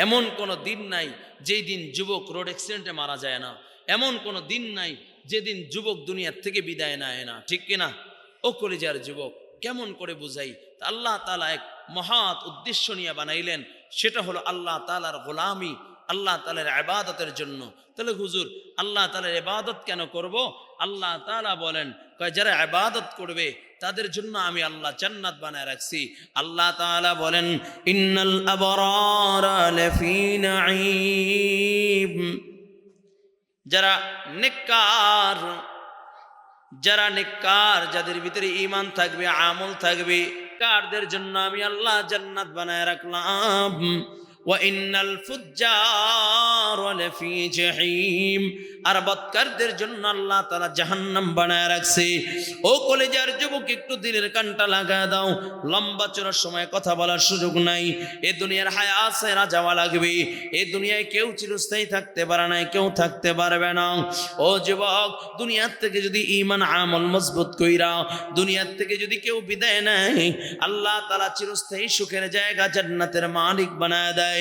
এমন কোনো দিন নাই যেই দিন যুবক রোড অ্যাক্সিডেন্টে মারা যায় না। এমন কোনো দিন নাই যেদিন যুবক দুনিয়ার থেকে বিদায় নেয় না। ঠিক কিনা? ও কলিজার যুবক, কেমন করে বুঝাই? আল্লাহ তাআলা এক মহৎ উদ্দেশ্য নিয়ে বানাইলেন, সেটা হলো আল্লাহ তাআলার গোলামি, আল্লাহ তাআলার ইবাদতের জন্য। তাহলে হুজুর আল্লাহ তাআলার ইবাদত কেন করব? আল্লাহ তাআলা বলেন, যারা ইবাদত করবে তাদের জন্য আমি আল্লাহ জান্নাত বানায় রাখছি। আল্লাহ তাআলা বলেন, ইন্নাল আবরারা লাফি নাঈম। যারা নেককার, যাদের ভিতরে ঈমান থাকবে, আমল থাকবে, কারদের জন্য আমি আল্লাহ জান্নাত বানায় রাখলাম। ওয়া ইন্নাল ফুজ্জারা লাফি জাহিম। আর বদকারদের জন্য আল্লাহ তাআলা জাহান্নাম বানায় রাখছে। ও কলেজার যুবক, একটু দিলের কানটা লাগা দাও। লম্বা চড়ার সময় কথা বলার সুযোগ নাই। এ দুনিয়ার হায়াত ছেড়ে যাওয়া লাগবে। এই দুনিয়ায় কেউ চিরস্থায়ী থাকতে পারে না, কেউ থাকতে পারবে না। ও যুবক, দুনিয়ার থেকে যদি ঈমান আমল মজবুত কইরা দুনিয়ার থেকে যদি কেউ বিদায় নেয়, আল্লাহ তাআলা চিরস্থায়ী সুখের জায়গা জান্নাতের মালিক বানায় দেয়।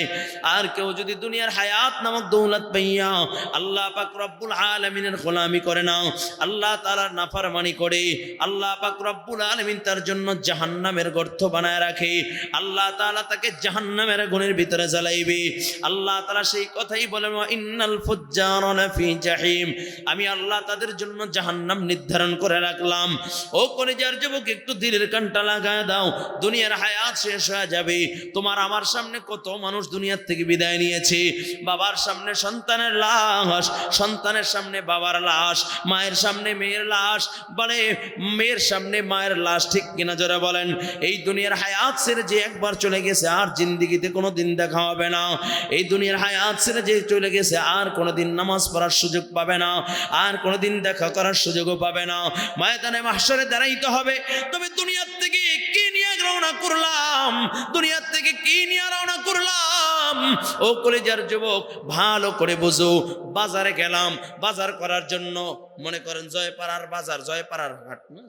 আর কেউ যদি দুনিয়ার হায়াত নামক দৌলত পাইয়া আল্লাহ পাক রব্বুল আলামিনের গোলামি করে না, আল্লাহ তাআলার নাফরমানি করে, আল্লাহ পাক রব্বুল আলামিন তার জন্য জাহান্নামের গর্ত বানায় রাখে। আল্লাহ তাআলা তাকে জাহান্নামের আগুনের ভিতরে জ্বালাইবে। আল্লাহ তাআলা সেই কথাই বলেন, ওয়া ইন্নাল ফুজ্জারা লাফি জাহিম। আমি আল্লাহ তাদের জন্য জাহান্নাম নির্ধারণ করে রাখলাম। ও কলিজার যুবক, একটু দিলের কানটা লাগায় দাও। দুনিয়ার হায়াত শেষ হয়ে যাবে। তোমার আমার সামনে কত মানুষ দুনিয়ার থেকে বিদায় নিয়েছে। বাবার সামনে সন্তানের লাশ, সন্তানের সামনে বাবার লাশ, মায়ের সামনে মেয়ের লাশ, বলে মেয়ের সামনে মায়ের লাশ। ঠিক কিনা জোরে বলেন? এই দুনিয়ার হায়াত ছেড়ে যে একবার চলে গেছে আর জিন্দেগিতে কোনো দিন দেখা হবে না। এই দুনিয়ার হায়াত ছেড়ে যে চলে গেছে আর কোনোদিন নামাজ পড়ার সুযোগ পাবে না, আর কোনোদিন দেখা করার সুযোগও পাবে না। ময়দানে মাহশরে দাঁড়াইতে হবে। তবে দুনিয়ার থেকে কি নিয়ে রওনা করলাম? দুনিয়ার থেকে কি নিয়ে রওনা করলাম? ও কলেজার যুবক, ভালো করে বুঝো। বাজারে গেলাম বাজার করার জন্য, মনে করেন জয়পাড়ার বাজার, জয়পাড়ার হাট না,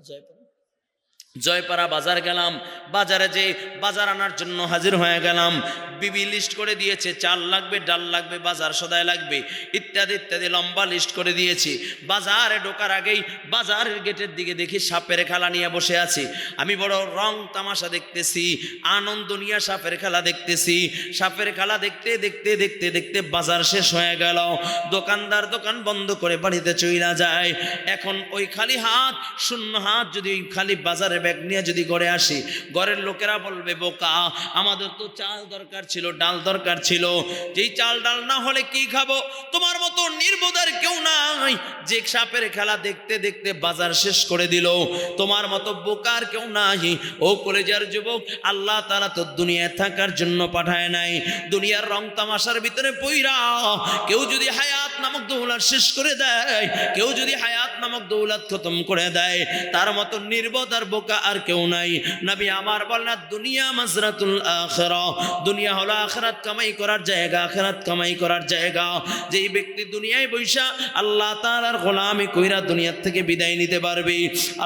জয়পাড়া বাজার গেলাম, বাজারে যে বাজার আনার জন্য হাজির হয়ে গেলাম। বিবি লিস্ট করে দিয়েছে, চাল লাগবে, ডাল লাগবে, বাজার সদাই লাগবে, ইত্যাদি ইত্যাদি লম্বা লিস্ট করে দিয়েছি। বাজারে ঢোকার আগেই বাজারের গেটের দিকে দেখি সাপের খেলা নিয়ে বসে আছি। আমি বড় রং তামাশা দেখতেছি, আনন্দ নিয়ে সাপের খেলা দেখতেছি। সাপের খেলা দেখতে দেখতে দেখতে দেখতে বাজার শেষ হয়ে গেল। দোকানদার দোকান বন্ধ করে বাড়িতে চইলা যায়। এখন ওই খালি হাত, শূন্য হাত যদি ওই খালি বাজারে ব্যাগ নিয়ে যদি ঘরে আসি, ঘরের লোকেরা বলবে বোকা, আমাদের তো চাল দরকার ছিল, ডাল দরকার ছিল, যেই চাল ডাল না হলে কি খাবো? তোমার মতো নির্বোধার কেউ নাই যে সাপের খেলা দেখতে দেখতে বাজার শেষ করে দিল। তোমার মতো বোকার কেউ নাই। ও কলেজার যুবক, আল্লাহ তাআলা তো দুনিয়ায় থাকার জন্য পাঠায় নাই। দুনিয়ার রং তামাশার ভিতরে পইরা কেউ যদি হায়াত নামক দৌলত শেষ করে দেয়, কেউ যদি হায়াত নামক দৌলত খতম করে দেয়, তার মতো নির্বোধ আর বোকা আর কেউ নাই। নবী আমার বলেন, দুনিয়া মাজরাতুল আখিরাহ, দুনিয়া হলো আখিরাত কামাই করার জায়গা, আখিরাত কামাই করার জায়গা। যেই ব্যক্তি দুনিয়ায় বৈশা আল্লাহ তাআলার গোলামি কইরা দুনিয়া থেকে বিদায় নিতে পারবে,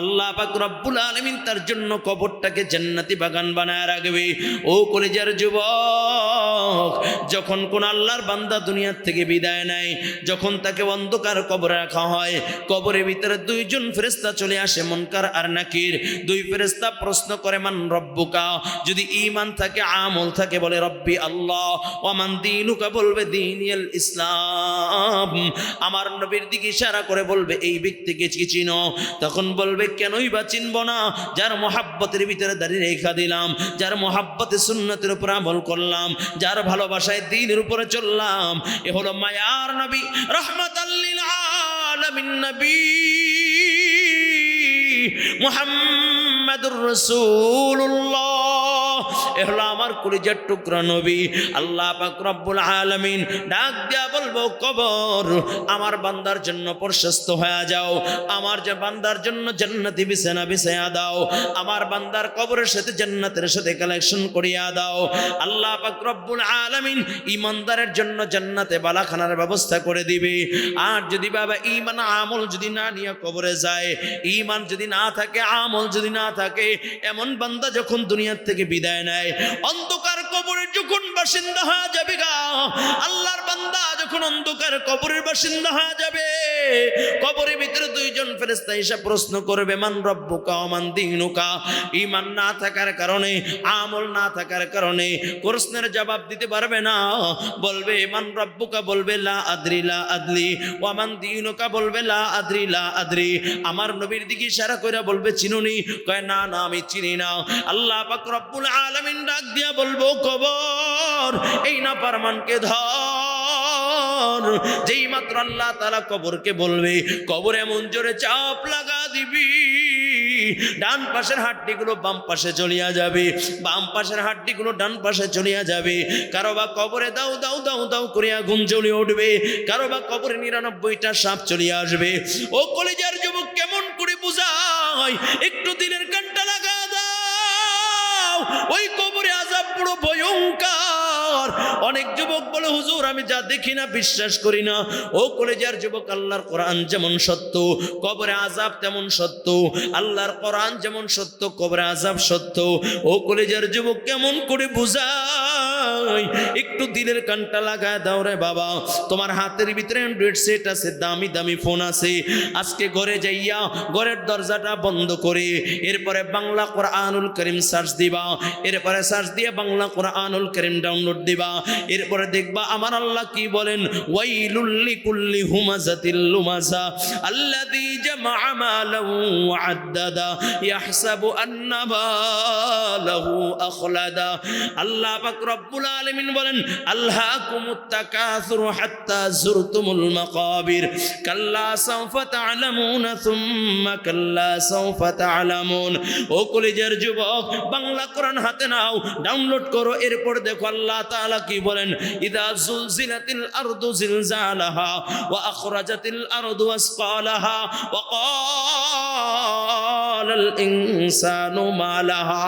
আল্লাহ পাক রব্বুল আলামিন তার জন্য কবরটাকে জান্নাতি বাগান বানায় রাখবে। ও কলিজার যুবক, যখন কোন আল্লাহর বান্দা দুনিয়া থেকে বিদায় নেয়, যখন তাকে অন্ধকার কবরে রাখা হয়, কবরের ভিতরে দুইজন ফেরেশতা চলে আসে, মুনকার আর নাকির। দুই ফেরেশতা প্রশ্ন করে, মান রব্বুকা, যদি ঈমান থাকে আমল থাকে বলে রব্বি আল্লাহ, ওয়া মান দীনুকা বলবে দীনুল ইসলাম। আমার নবীর দিকে ইশারা করে বলবে এই ব্যক্তিকে কি চিনো? তখন বলবে কেনই বা চিনব না, যার মহাব্বতের ভিতরে দাঁড়িয়ে রেখা দিলাম, যার মহাব্বতে সুন্নতের উপর আমল করলাম, যার ভালোবাসায় দ্বীনের উপরে চললাম। এ হলো মায়ার নবী, রাহমাতাল লিল আলামিন নবী মুহাম্মাদুর রাসূলুল্লাহ। এ হলো আমার কলিজার টুকরা নবী। আল্লাহ পাক রব্বুল আলামিন ডাক দিয়া বলবো, কবর আমার বান্দার জন্য প্রশস্ত হয়ে যাও, আমার যে বান্দার জন্য জান্নাতি বিছানা বিছায়া দাও, আমার বান্দার কবরের সাথে জান্নাতের সাথে কালেকশন করিয়া দাও। আল্লাহ পাক রব্বুল আলামিন ঈমানদারের জন্য জান্নাতে বালাখানার ব্যবস্থা করে দিবে। আর যদি বাবা ঈমান আমল যদি না নিয়ে কবরে যায়, ঈমান যদি না থাকে, আমল যদি না থাকে, এমন বান্দা যখন দুনিয়া থেকে বিদায় নেয়, অন্ধকার কবরের যখন বাসিন্দা হয়ে যাবে গা, আল্লাহর বান্দা যখন অন্ধকার কবরের বাসিন্দা হয়ে যাবে, কবরের ভিতরে দুইজন ফেরেশতা এসে প্রশ্ন করবে, মান রব্বুকা ওয়া মান দীনুকা। ঈমান না থাকার কারণে, আমল না থাকার কারণে প্রশ্নের জবাব দিতে পারবে না। বলবে মান রব্বুকা, বলবে লা আদরি লা আদলি, ওয়া মান দীনুকা বলবে লা আদরি লা আদরি। আমার নবীর দিকে ইশারা করে বলবে চিনুনি? কয় না না, আমি চিনি না। আল্লাহ পাক রব্বুল আলামিন ডাক দিয়া বলবো, কবর এই না পারমানকে ধর। যেই মাত্র আল্লাহ তাআলা কবরকে বলবে, কবর এমন জোরে চাপ লাগা দিবি, ডান পাশের হাড্ডিগুলো বাম পাশে চলিয়া যাবে, বাম পাশের হাড্ডিগুলো ডান পাশে চলিয়া যাবে। কারো বা কবরে দাও দাও দাও দাও করে আগুন জ্বলে উঠবে, কারো বা কবরে 99টা সাপ চলিয়া আসবে। ও কলিজার যুবক, কেমন করে বুঝাই? একটু দিলের কানটা লাগা দাও। ওই কবরে আযাব পুরো ভয়ঙ্কর। অনেক যুবক বলে, হুজুর আমি যা দেখি না বিশ্বাস করি না। ও কলেজার যুবক, আল্লাহর কোরআন যেমন সত্য, কবরে আযাব তেমন সত্য। আল্লাহর কোরআন যেমন সত্য, কবরে আযাব সত্য। ও কলেজার যুবক, কেমন করে বুঝাই? একটু দিলের কানটা লাগায় দাও রে বাবা। তোমার হাতের ভিতরে অ্যান্ড্রয়েড সেট আছে, দামি দামি ফোন আছে। আজকে ঘরে যাইয়া ঘরের দরজাটা বন্ধ করে এরপরে বাংলা কোরআনুল কারীম সার্চ দিবা, এরপরে সার্চ দিয়ে বাংলা কোরআনুল কারীম ডাউনলোড দিবা। এরপরে দেখবা আমার আল্লাহ কি বলেন, ওয়াইলুল লিকুল্লি হুমাযাতিল লুমাযা আল্লাযী জামাআ মালাহু ওয়া আদ্দাদা ইয়াহসাবু আন্না মালাহু আখলাদা। আল্লাহ পাক রব্বুল আলামিন বলেন, আলহাকুমুত তাকাসুরু হাত্তা যুরতুমুল মাকাবির কাল্লা সাওফা তা'লামুনা সুম্মা কাল্লা সাওফা তা'লামুন। ও কলিজার যুবক, বাংলা কোরআন হাতে নাও, ডাউনলোড করো। এরপর দেখো আল্লাহ তাআলা কি বলেন, ইদা যুলজিলাতিল আরদু জিলজালাহা ওয়া আখরাজাতিল আরদু আসকালাহা ওয়া ক্বালাল ইনসানু মা লাহা।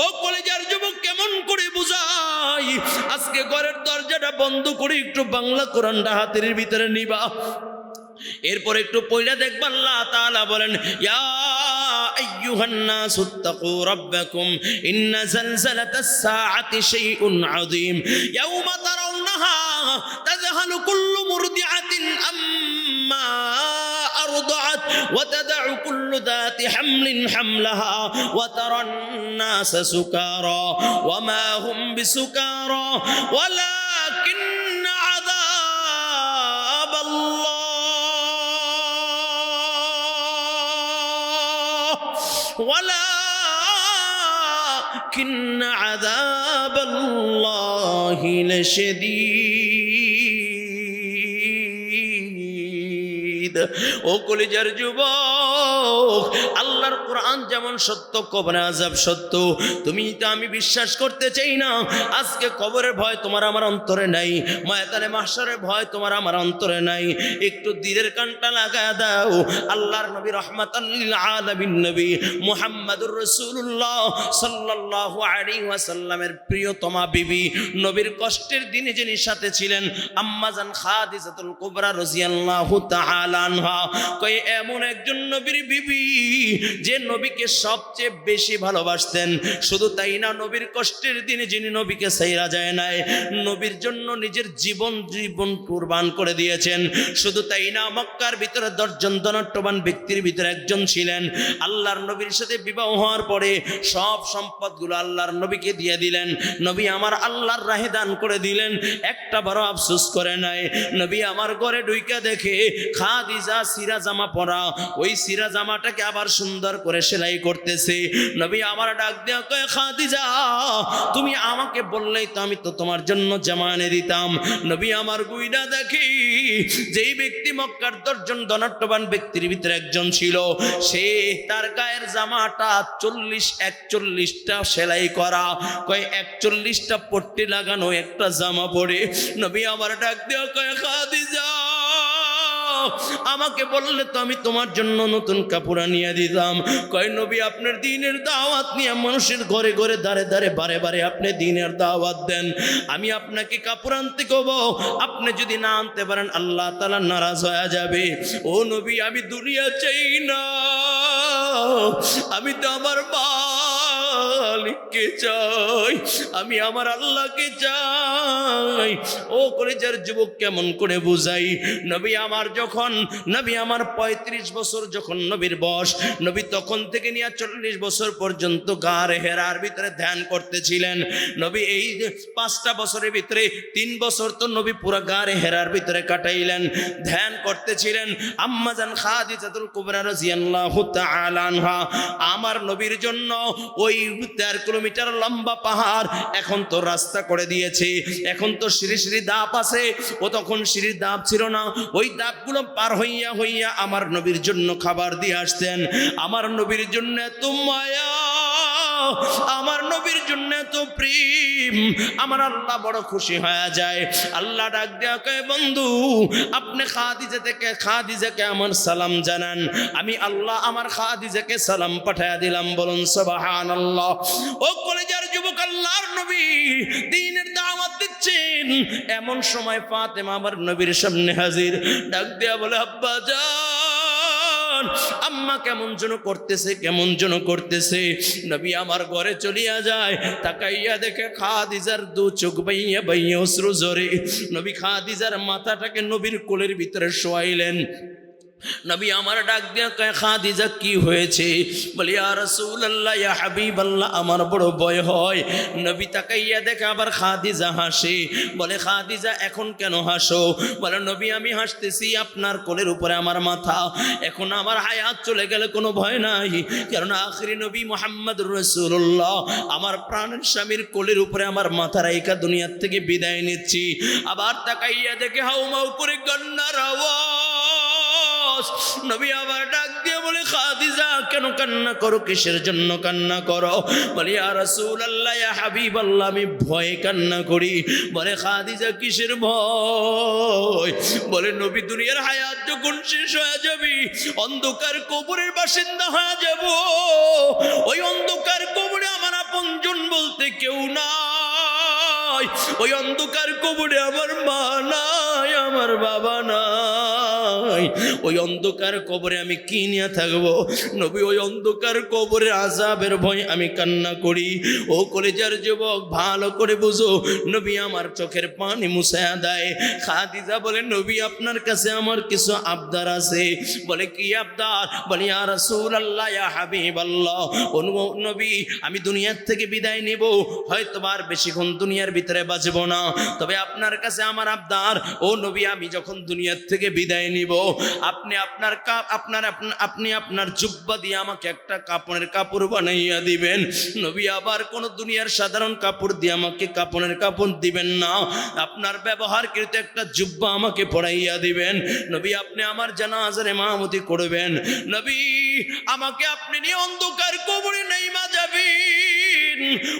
ও কলিজার যুবক, কেমন করে বুঝাই? আজকে ঘরের দরজাটা বন্ধ করে একটু বাংলা কোরআনটা হাতের ভিতরে নিবা, এরপর একটু পয়লা দেখবা আল্লাহ তাআলা বলেন, ইয়া أيها الناس اتقوا ربكم إن زلزلة الساعة شيء عظيم يوم ترونها تذهل كل مرضعة أما أرضعت وتدع كل ذات حمل حملها وترى الناس سكارى وما هم بسكارى ولكن عذاب الله لشديد ও কলিজার যুবক আল্লাহর কোরআন যেমন সত্য কবরে আযাব সত্য তুমি তো আমি বিশ্বাস করতে চাই না আজকে কবরের ভয় তোমার আমার অন্তরে নাই ময়দানে মাহশারের ভয় তোমার আমার অন্তরে নাই একটু দিলের কানটা লাগায় দাও আল্লাহর নবী রাহমাতাল লিল আলামিন নবী মুহাম্মদুর রাসূলুল্লাহ সাল্লাল্লাহু আলাইহি ওয়াসাল্লামের প্রিয়তমা বিবি নবীর কষ্টের দিনে যিনি সাথে ছিলেন আম্মা জান খাদিজাতুল কুবরা রাদিয়াল্লাহু তাআলা আনহা কয় এমন একজন নবীর বিবি যে নবীকে সবচেয়ে বেশি ভালোবাসতেন শুধু তাই না নবীর কষ্টের দিনে যিনি নবীকে ছাইরা যায় নাই নবীর জন্য নিজের জীবন কুরবান করে দিয়েছেন শুধু তাই না মক্কার ভিতরে 10 জন ধনাঢ্যবান ব্যক্তির ভিতরে একজন ছিলেন আল্লাহর নবীর সাথে বিবাহ হওয়ার পরে সব সম্পদগুলো আল্লাহর নবীকে দিয়ে দিলেন নবী আমার আল্লাহর রাহে দান করে দিলেন একটা বড় আফসোস করে নাই নবী আমার ঘরে ঢুইকা দেখে খাদিজা সিরা জামা পরা ওই সিরা জামাটাকে আবার সুন্দর করে সেলাই করতেছে নবী আমার ডাক দেয়া কয় খাদিজা তুমি আমাকে বললেই তো আমি তো তোমার জন্য জামা এনে দিতাম নবী আমার গুইনা দেখি যেই ব্যক্তি মক্কার 10 জন ধনাঢ্যবান ব্যক্তির ভিতরে একজন ছিল সে তার গায়ের জামাটা 41টা সেলাই করা কয় 41টা পট্টি লাগানো একটা জামা পরে নবী আমার ডাক দেয়া কয় খাদিজা আমাকে বললে তো আমি তোমার জন্য নতুন কাপড় আনিয়ে দিতাম কয় নবী আপনার দ্বীনের দাওয়াত নিয়ে মানুষের ঘরে ঘরে দাঁড়ে দাঁড়ে বারে বারে আপনি দ্বীনের দাওয়াত দেন আমি আপনাকে কাপড় আনতে কব আপনি যদি না আনতে পারেন আল্লাহ তাআলা নারাজ হয়ে যাবে ও নবী আমি দুনিয়া চাই না আমি তো আমার মালিককে চাই আমি আমার আল্লাহকে চাই ও কলেজের যুবক কেমন করে বুঝাই নবী আমার যখন নবী আমার 35 বছর যখন নবীর বয়স নবী তখন থেকে নিয়ে 40 বছর পর্যন্ত গারে হেরার ভিতরে ধ্যান করতেছিলেন নবী এই 5টা বছরের ভিতরে 3 বছর তো নবী পুরো গারে হেরার ভিতরে কাটাইলেন ধ্যান করতেছিলেন আম্মা জান খাদিজাতুল কুবরা রাদিয়াল্লাহু তাআলা আনহা আমার নবীর জন্য ওই 13 কিলোমিটার লম্বা পাহাড় এখন তো রাস্তা করে দিয়েছে এখন তো সিঁড়ি ধাপ আছে ও তখন সিঁড়ির ধাপ ছিল না ওই ধাপগুলো পার হইয়া হইয়া আমার নবীর জন্য খাবার দিয়ে আসতেন আমার নবীর জন্য এত মায়া আমার নবীর জন্য এত প্রেম আমার আল্লাহ বড় খুশি হয়ে যায় আল্লাহ ডাক দেয়া কয় বন্ধু আপনি খাদিজাকে আমার সালাম জানান আমি আল্লাহ আমার খাদিজাকে সালাম পাঠায়া দিলাম বলুন সুবহানাল্লাহ ও কলেজার যুবক আল্লাহর নবী দ্বীনের দাওয়াত দিচ্ছেন এমন সময় ফাতেমা আমার নবীর সামনে হাজির ডাক দেয়া বলে আব্বা জান আম্মা কেমন যেন করতেছে নবী আমার ঘরে চলিয়া যায় তাকাইয়া দেখে খাদিজার 2 চোখ বাইয়া বাইয়া অশ্রু ঝরে নবী খাদিজার মাথাটাকে নবীর কোলের ভিতরে শোয়াইলেন নবী আমার ডাক দিয়া কয় খাদিজা কি হয়েছে বলি ইয়া রাসূলুল্লাহ ইয়া হাবিবাল্লাহ আমার বড় ভয় হয় নবী তাকাইয়া দেখে আবার খাদিজা হাসে বলে খাদিজা এখন কেন হাসো বলে নবী আমি হাসতেছি আপনার কোলের উপরে আমার মাথা এখন আমার হায়াত চলে গেলে কোনো ভয় নাই কারণ আখিরি নবী মুহাম্মদুর রাসূলুল্লাহ আমার প্রাণের স্বামীর কোলের উপরে আমার মাথা রাইখা দুনিয়া থেকে বিদায় নিচ্ছি আবার তাকাইয়া দেখে হাউমাউ করে কান্নার আওয়াজ নবী আবার ডাক দিয়ে বলে খাদিজা কেন কান্না করো কিসের জন্য কান্না করো বলে ইয়া রাসূলুল্লাহ ইয়া হাবিবাল্লাহ আমি ভয়ে কান্না করি বলে খাদিজা কিসের ভয় বলে নবী দুনিয়ার হায়াত যখন শেষ হয়ে যাবে অন্ধকার কবরের বাসিন্দা হয়ে যাব ওই অন্ধকার কবরে আমার আপনজন বলতে কেউ নাই ওই অন্ধকার কবরে আমার মা নাই আমার বাবা নাই নাই, ওই অন্ধকার কবরে আমি কি নিয়ে থাকবো? নবী ওই অন্ধকার কবরের আযাবের ভয় আমি কান্না করি। ও কলেজার যুবক ভালো করে বুঝো, নবী আমার চোখের পানি মুছায়া দেয়। খাদিজা বলে নবী আপনার কাছে আমার কিছু আবদার আছে। বলে কি আবদার? বলে ইয়া রাসূলুল্লাহ ইয়া হাবিবাল্লাহ, ও নবী আমি দুনিয়ার থেকে বিদায় নেব, হয়তো আর বেশিক্ষণ দুনিয়ার ভিতরে বাঁচব না, তবে আপনার কাছে আমার আবদার, ও নবী আমি যখন দুনিয়ার থেকে বিদায় নিব আপনি আপনার জুব্বা দিয়ে আমাকে একটা কাপড়ের কাপড় বানাইয়া দিবেন। নবী আবার কোন দুনিয়ার সাধারণ কাপড় দিয়ে আমাকে কাপড়ের কাপড় দিবেন না, আপনার ব্যবহারকৃত একটা জুব্বা আমাকে পরাইয়া দিবেন। নবী আপনি আমার জানাজার ইমামতি করবেন। নবী আমাকে আপনি নিয়ে অন্ধকার কবরে নাইমা যাবেন।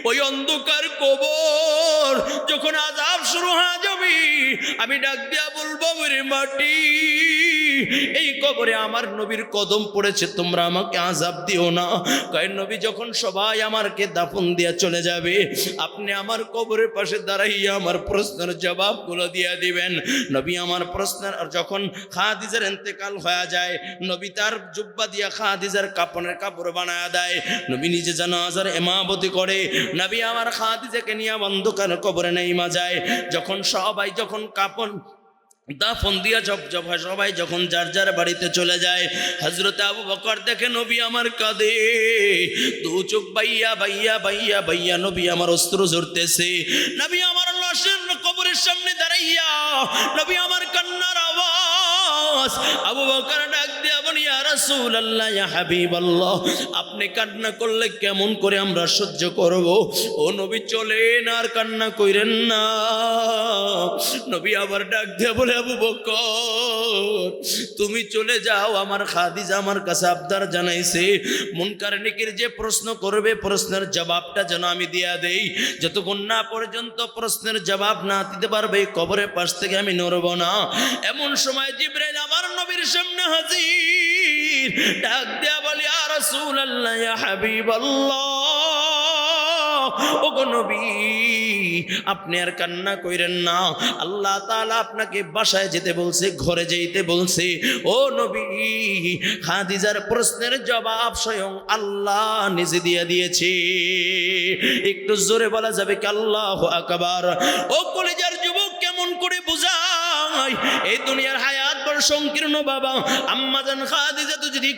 ওই অন্ধকার কবর যখন আযাব শুরু হয়ে যাবে আমি ডাক দিয়া বলবো ওরে মাটি, এই কবরে আমার নবীর কদম পড়েছে, তোমরা আমাকে আযাব দিও না। কয় নবী যখন সবাই আমাকে দাফন দিয়া চলে যাবে আপনি আমার কবরের পাশে দাঁড়াইয়া আমার প্রশ্নের জবাবগুলো দিয়া দিবেন। নবী আমার প্রশ্নের যখন খাদিজার ইন্তেকাল হয়ে যায় নবী তার জুব্বা দিয়া খাদিজার কাপড়ের কাপড় বানায়া দেয়। নবী নিজে জানাজার ইমামতি করে। নবী আমার খাদিজাকে নিয়ে অন্ধকার কবরে নেইমা যায়। যখন সবাই যখন কাপড় দাফন দিয়া সবাই যখন যার যার বাড়িতে চলে যায়, হযরত আবু বকর দেখে নবী আমার কাঁদে, দু চোখ বাইয়া বাইয়া বাইয়া বাইয়া নবী আমার অস্ত্র ঝরতেছে। নবী আমার লাশের কবরের সামনে দাঁড়াইয়া নবী আমার কান্নার আওয়াজ। আবু বকর ডাক দিয়া বলি ইয়া রাসূলুল্লাহ ইয়া হাবিবাল্লাহ, আপনি কান্না করলে কেমন করে আমরা সহ্য করব? ও নবী চলেন আর কান্না কইরেন না। নবী আবার ডাক দিয়া বলে আবু বকর তুমি চলে যাও, আমার খাদিজা আমার কাছে আবদার জানাইছে মুনকার নেকির যে প্রশ্ন করবে প্রশ্নের জবাবটা যেন আমি দিয়া দেই। যতক্ষণ না পর্যন্ত প্রশ্নের জবাব না দিতে পারবে কবরের পাশ থেকে আমি নড়ব না। এমন সময় জিবরাইল আমার নবীর সামনে হাজির, ডাক দিয়া বলে ইয়া রাসূলুল্লাহ ইয়া হাবিবাল্লাহ, ওগো নবী আপনি আর কান্না কইরেন না, আল্লাহ তাআলা আপনাকে বাসায় যেতে বলছে, ঘরে যেতে বলছে। ও নবী খাদিজার প্রশ্নের জবাব স্বয়ং আল্লাহ নিজে দিয়ে দিয়েছে। একটু জোরে বলা যাবে কি আল্লাহু আকবার? ও কলিজার যুবক কেমন করে বুঝাই, এই দুনিয়ার হায়াত বড় সংকীর্ণ বাবা। আম্মা জান খাদিজা তো যদি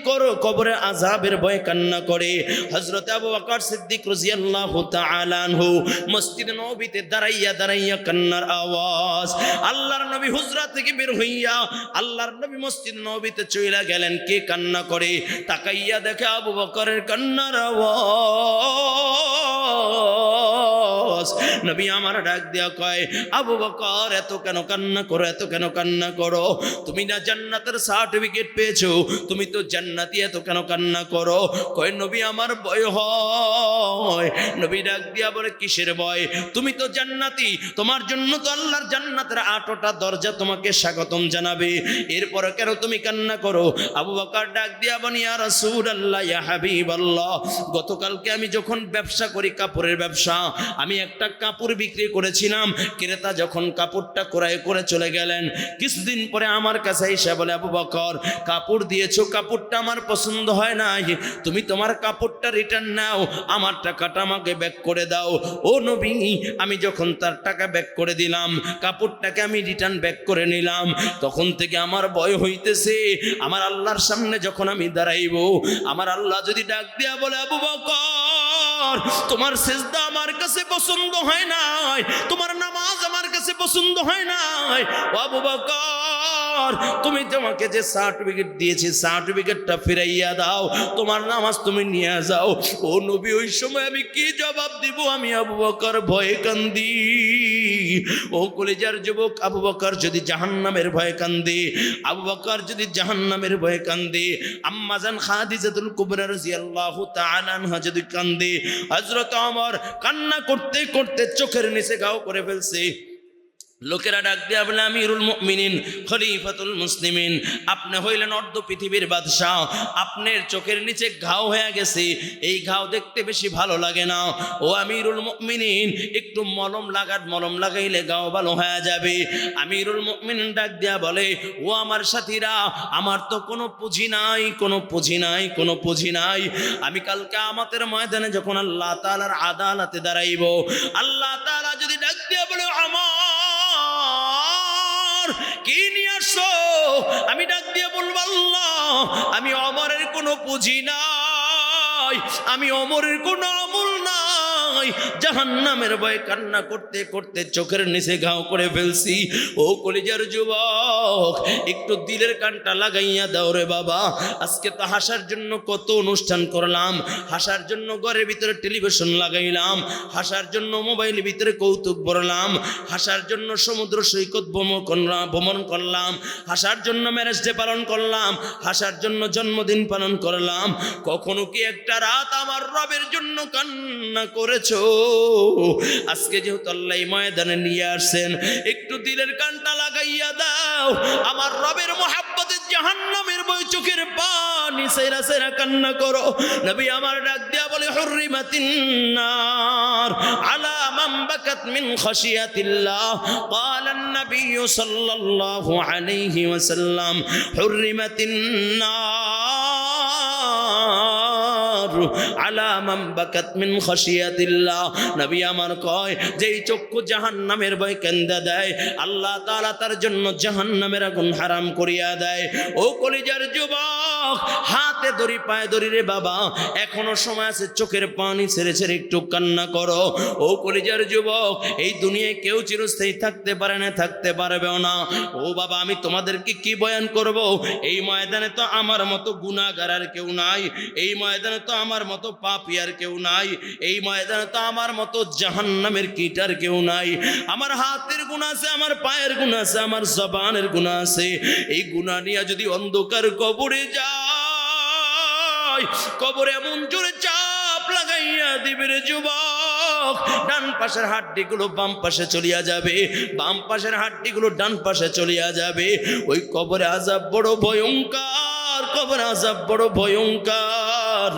কবরে আযাবের ভয়ে কান্না করে, হযরত আবু বকর সিদ্দিক রাদিয়াল্লাহু তাআলা আনহু মসজিদ নববীতে দাঁড়াইয়া দাঁড়াইয়া কান্নার আওয়াজ। আল্লাহর নবী হুজরা থেকে বের হইয়া আল্লাহর নবী মসজিদ নববীতে চইলা গেলেন। কে কান্না করে? তাকাইয়া দেখে আবু বকরের কান্নার আওয়াজ। নবী আমার ডাক দিয়া কয় আবু বকর এত কেন কান্না করো, এত কেন কান্না করো? তুমি না জান্নাতের সার্টিফিকেট পেয়েছো, তুমি তো জান্নাতি, এত কেন কান্না করো? কয় নবী আমার ভয় হয়। নবী ডাক দিয়া বলে কিসের ভয়? তুমি তো জান্নাতি, তোমার জন্য তো আল্লাহর জান্নাতের 8টা দরজা তোমাকে স্বাগতম জানাবে, এরপরে কেন তুমি কান্না করো? আবু বকর ডাক দিয়া বলে ইয়া রাসূলুল্লাহ ইয়া হাবিবাল্লাহ, গতকালকে আমি যখন ব্যবসা করি কাপড়ের ব্যবসা, আমি একটা কাপড় বিক্রি করেছিলাম, ক্রেতা যখন কাপড়টা ক্রয় করে চলে গেলেন, কিছুদিন পরে আমার কাছে এসে বলে আবু বকর কাপড় দিয়েছো, কাপড়টা আমার পছন্দ হয় নাই, তুমি তোমার কাপড়টা রিটার্ন নাও, আমার টাকাটা আমাকে ব্যাক করে দাও। ও নবী আমি যখন তার টাকা ব্যাক করে দিলাম, কাপড়টাকে আমি রিটার্ন ব্যাক করে নিলাম, তখন থেকে আমার ভয় হইতেছে আমার আল্লাহর সামনে যখন আমি দাঁড়াইব, আমার আল্লাহ যদি ডাক দিয়া বলে আবু বকর তোমার সিজদা আমার কাছে পছন্দ হয় নাই, তোমার নামাজ আমার কাছে পছন্দ হয় নাই, ও আবু বকর তুমি তোমাকে যে সার্টিফিকেট দিয়েছি সার্টিফিকেটটা ফিরাইয়া দাও, তোমার নামাজ তুমি নিয়ে যাও। ও নবী ওই সময় আমি কি জবাব দিব? আমি আবু বকর ভয়ে কান্দি। ও কলিজার যুবক, আবু বকর যদি জাহান্নামের ভয়ে কান্দে, আবু বকর যদি জাহান্নামের ভয়ে কান্দে, আম্মা জান খাদিজাতুল কুবরা রাদিয়াল্লাহু তাআলা আনহা যদি কান্দে, হযরত ওমর কান্না করতে করতে চোখের নিচে ঘাও করে ফেলছে। লোকেরা ডাক দিয়া বলে আমিরুল মুমিনিন খলিফাতুল মুসলিমিন, আপনি হইলেন অর্ধ পৃথিবীর বাদশাহ, আপনার চোখের নিচে ঘাও হয়ে গেছে, এই ঘাও দেখতে বেশি ভালো লাগে না। ও আমিরুল মুমিনিন, একটু মলম লাগাইলে ঘাও ভালো হয়ে যাবে। আমিরুল মুমিনিন ডাক দিয়া বলে, ও আমার সাথীরা, আমার তো কোনো পুঁজি নাই। আমি কালকে আমাদের ময়দানে যখন আল্লাহ তাআলার আদালতে দাঁড়াইব, আল্লাহ তাআলা যদি ডাক দিয়া বলে কি নিয়ে আসছো, আমি ডাক দিয়ে বলবো আল্লাহ, আমি ওমরের কোনো পুঁজি নাই, আমি ওমরের কোনো আমল নাই, জাহান্নামের ভয়ে কান্না করতে করতে চোখের নিচে ঘাও করে ফেলছি। ও কলিজার যুবক, একটু দিলের কানটা লাগাইয়া দাও রে বাবা। আজকে তো হাসার জন্য কত অনুষ্ঠান করলাম, হাসার জন্য ঘরের ভিতরে টেলিভিশন লাগাইলাম, হাসার জন্য মোবাইলের ভিতরে কৌতুক ভরলাম, হাসার জন্য সমুদ্র সৈকত ভ্রমণ করলাম, হাসার জন্য ম্যারেজ ডে পালন করলাম, হাসার জন্য জন্মদিন পালন করলাম। কখনো কি একটা রাত আমার রবের জন্য কান্না করেছো? আজকে যেহেতু আল্লাহ ময়দানে নিয়ে আসছেন, একটু দিলের কানটা লাগাইয়া দাও। আমার রবের মহাব্বতে জাহান্নামের বই চোখের পানি সেরা সেরা কান্না করো। নবী আমার ডাক দিয়া বলে, হুররিমাতিন নার আলা মান বাকাত মিন খাশিয়াতিল্লাহ। ক্বালা আন-নবী সাল্লাল্লাহু আলাইহি ওয়াসাল্লাম, হুররিমাতিন নার আলা মান বাকাত মিন খাশিয়াতিল্লাহ। নবী আমার কয়, যেই চক্ষু জাহান্নামের ভয় কেন্দা দেয়, আল্লাহ তাআলা তার জন্য জাহান্নামের আগুন হারাম করিয়া দেয়। ও কলিজার যুবক, হাতে ধরি পায়ে ধরি রে বাবা, এখনো সময় আছে, চোখের পানি ছেড়ে ছেড়ে একটু কান্না করো। ও কলিজার যুবক, এই দুনিয়ায় কেউ চিরস্থায়ী থাকতে পারে না, থাকতে পারবেও না। ও বাবা, আমি তোমাদেরকে কি বয়ান করব? এই ময়দানে তো আমার মতো গুনাহগার আর কেউ নাই, এই ময়দানে তো আমার মতো পাপী আর কেউ নাই, এই ময়দানে তো আমার মতো জাহান্নামের কীটার কেউ নাই। আমার হাতের গুনাহ আছে, আমার পায়ের গুনাহ আছে, আমার জবানের গুনাহ আছে। এই গুনাহ নিয়ে যদি অন্ধকার কবরে যায়, কবরে এমন জোরে চাপ লাগাইয়া দিবে রে যুবক, ডান পাশের হাড্ডিগুলো বাম পাশে চলিয়া যাবে, বাম পাশের হাড্ডিগুলো ডান পাশে চলিয়া যাবে। ওই কবরে আযাব বড় ভয়ঙ্কর, কবর আযাব বড় ভয়ঙ্কর।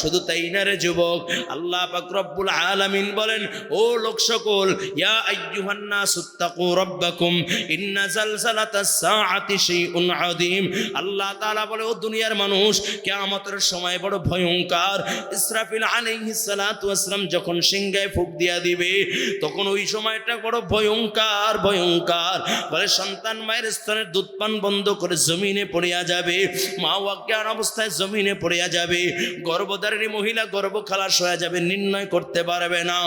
শুধু তাই না রে যুবক, আল্লাহ পাক রব্বুল আলামিন বলেন, ও লোক সকল, ইয়া আইয়ুহান নাসুত্তাকু রাব্বাকুম ইন্না জালজালাতাস সাআতি শাইউন আযীম। আল্লাহ তাআলা বলে, ও দুনিয়ার মানুষ, কিয়ামতের সময় বড় ভয়ঙ্কর। ইসরাফিল আলাইহিস সালাতু ওয়াস সালাম যখন সিংহায় ফুঁক দিয়া দিবে, তখন ওই সময়টা বড় ভয়ঙ্কর ভয়ঙ্কর। বলে, সন্তান মায়ের স্তনের দুধ পান বন্ধ করে জমিনে পড়িয়া যাবে, মা অজ্ঞান অবস্থায় জমিনে পড়িয়া যাবে, গর্ভধারিণী মহিলা গর্ভ খালাস হয়ে যাবে, নির্ণয় করতে পারবে না।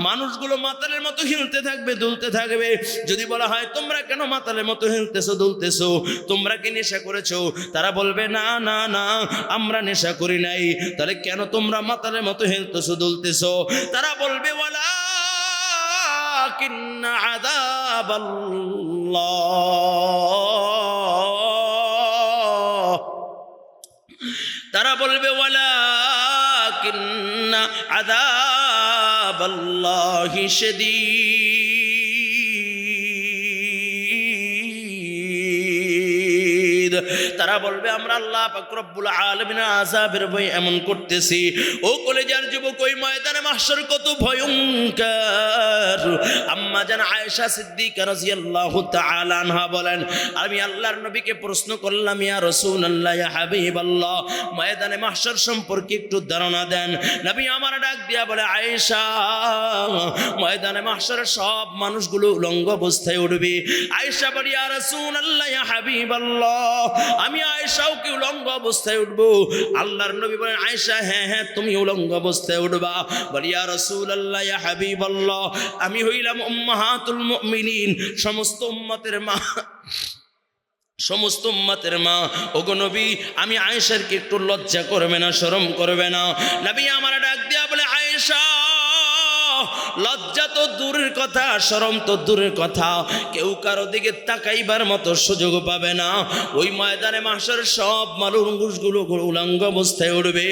মানুষগুলো মাতালের মতো হিলতে থাকবে, দুলতে থাকবে। যদি বলা হয়, তোমরা কেন মাতালের মতো হিলতেছো দুলতেছো, তোমরা কি নেশা করেছো? তারা বলবে, না না না, আমরা নেশা করি নাই। তাহলে কেন তোমরা মাতালের মতো হিলতেছো দুলতেছো? তারা বলবে, ওয়ালাকিন্না আযাবাল্লাহ, তারা বলবে, ওয়ালাকিন্না আযাবাল্লাহি শাদীদ। তারা বলবে, আমরা আল্লাহ পাক রব্বুল আলামিনের আযাবের ভয় এমন করতেছি। ও কলেজার যুবক, ওই ময়দানে মাহশর কত ভয়ঙ্কর। আম্মা জান আয়েশা সিদ্দিকা রাদিয়াল্লাহু তাআলা আনহা বলেন, আমি আল্লাহর নবীকে প্রশ্ন করলাম, ইয়া রাসূলুল্লাহ, ইয়া হাবিবাল্লাহ, ময়দানে মাহশর সম্পর্কে একটু ধারণা দেন। নবী আমার ডাক দিয়া বলে, আয়েশা, ময়দানে মাহশরে সব মানুষগুলো উলঙ্গ অবস্থায় উঠবে। আয়েশা বলি, ইয়া রাসূলুল্লাহ, ইয়া হাবিবাল্লাহ, আমি আয়েশাও কি উলঙ্গ অবস্থায় উঠবো? আল্লাহর নবী বলেন, আয়েশা, হ্যাঁ হ্যাঁ, তুমি উলঙ্গ অবস্থায় উঠবা। বলি, ইয়া রাসূলুল্লাহ, ইয়া হাবিবাল্লাহ, আমি হইলাম উম্মাহাতুল মুমিনিন, সমস্ত উম্মতের মা, সমস্ত উম্মতের মা। ওগো নবী, আমি আয়েশার কি একটু লজ্জা করবে না, শরম করবে না? নবী আমার ডাক দিয়া বলে, আয়েশা, লজ্জা তো দূরের কথা, শরম তো দূরের কথা, কেউ কারো দিকে তাকাইবার মতো সুযোগ পাবে না। ওই ময়দানে মাহশর সব মানুষগুলো উলঙ্গ অবস্থায় উঠবে।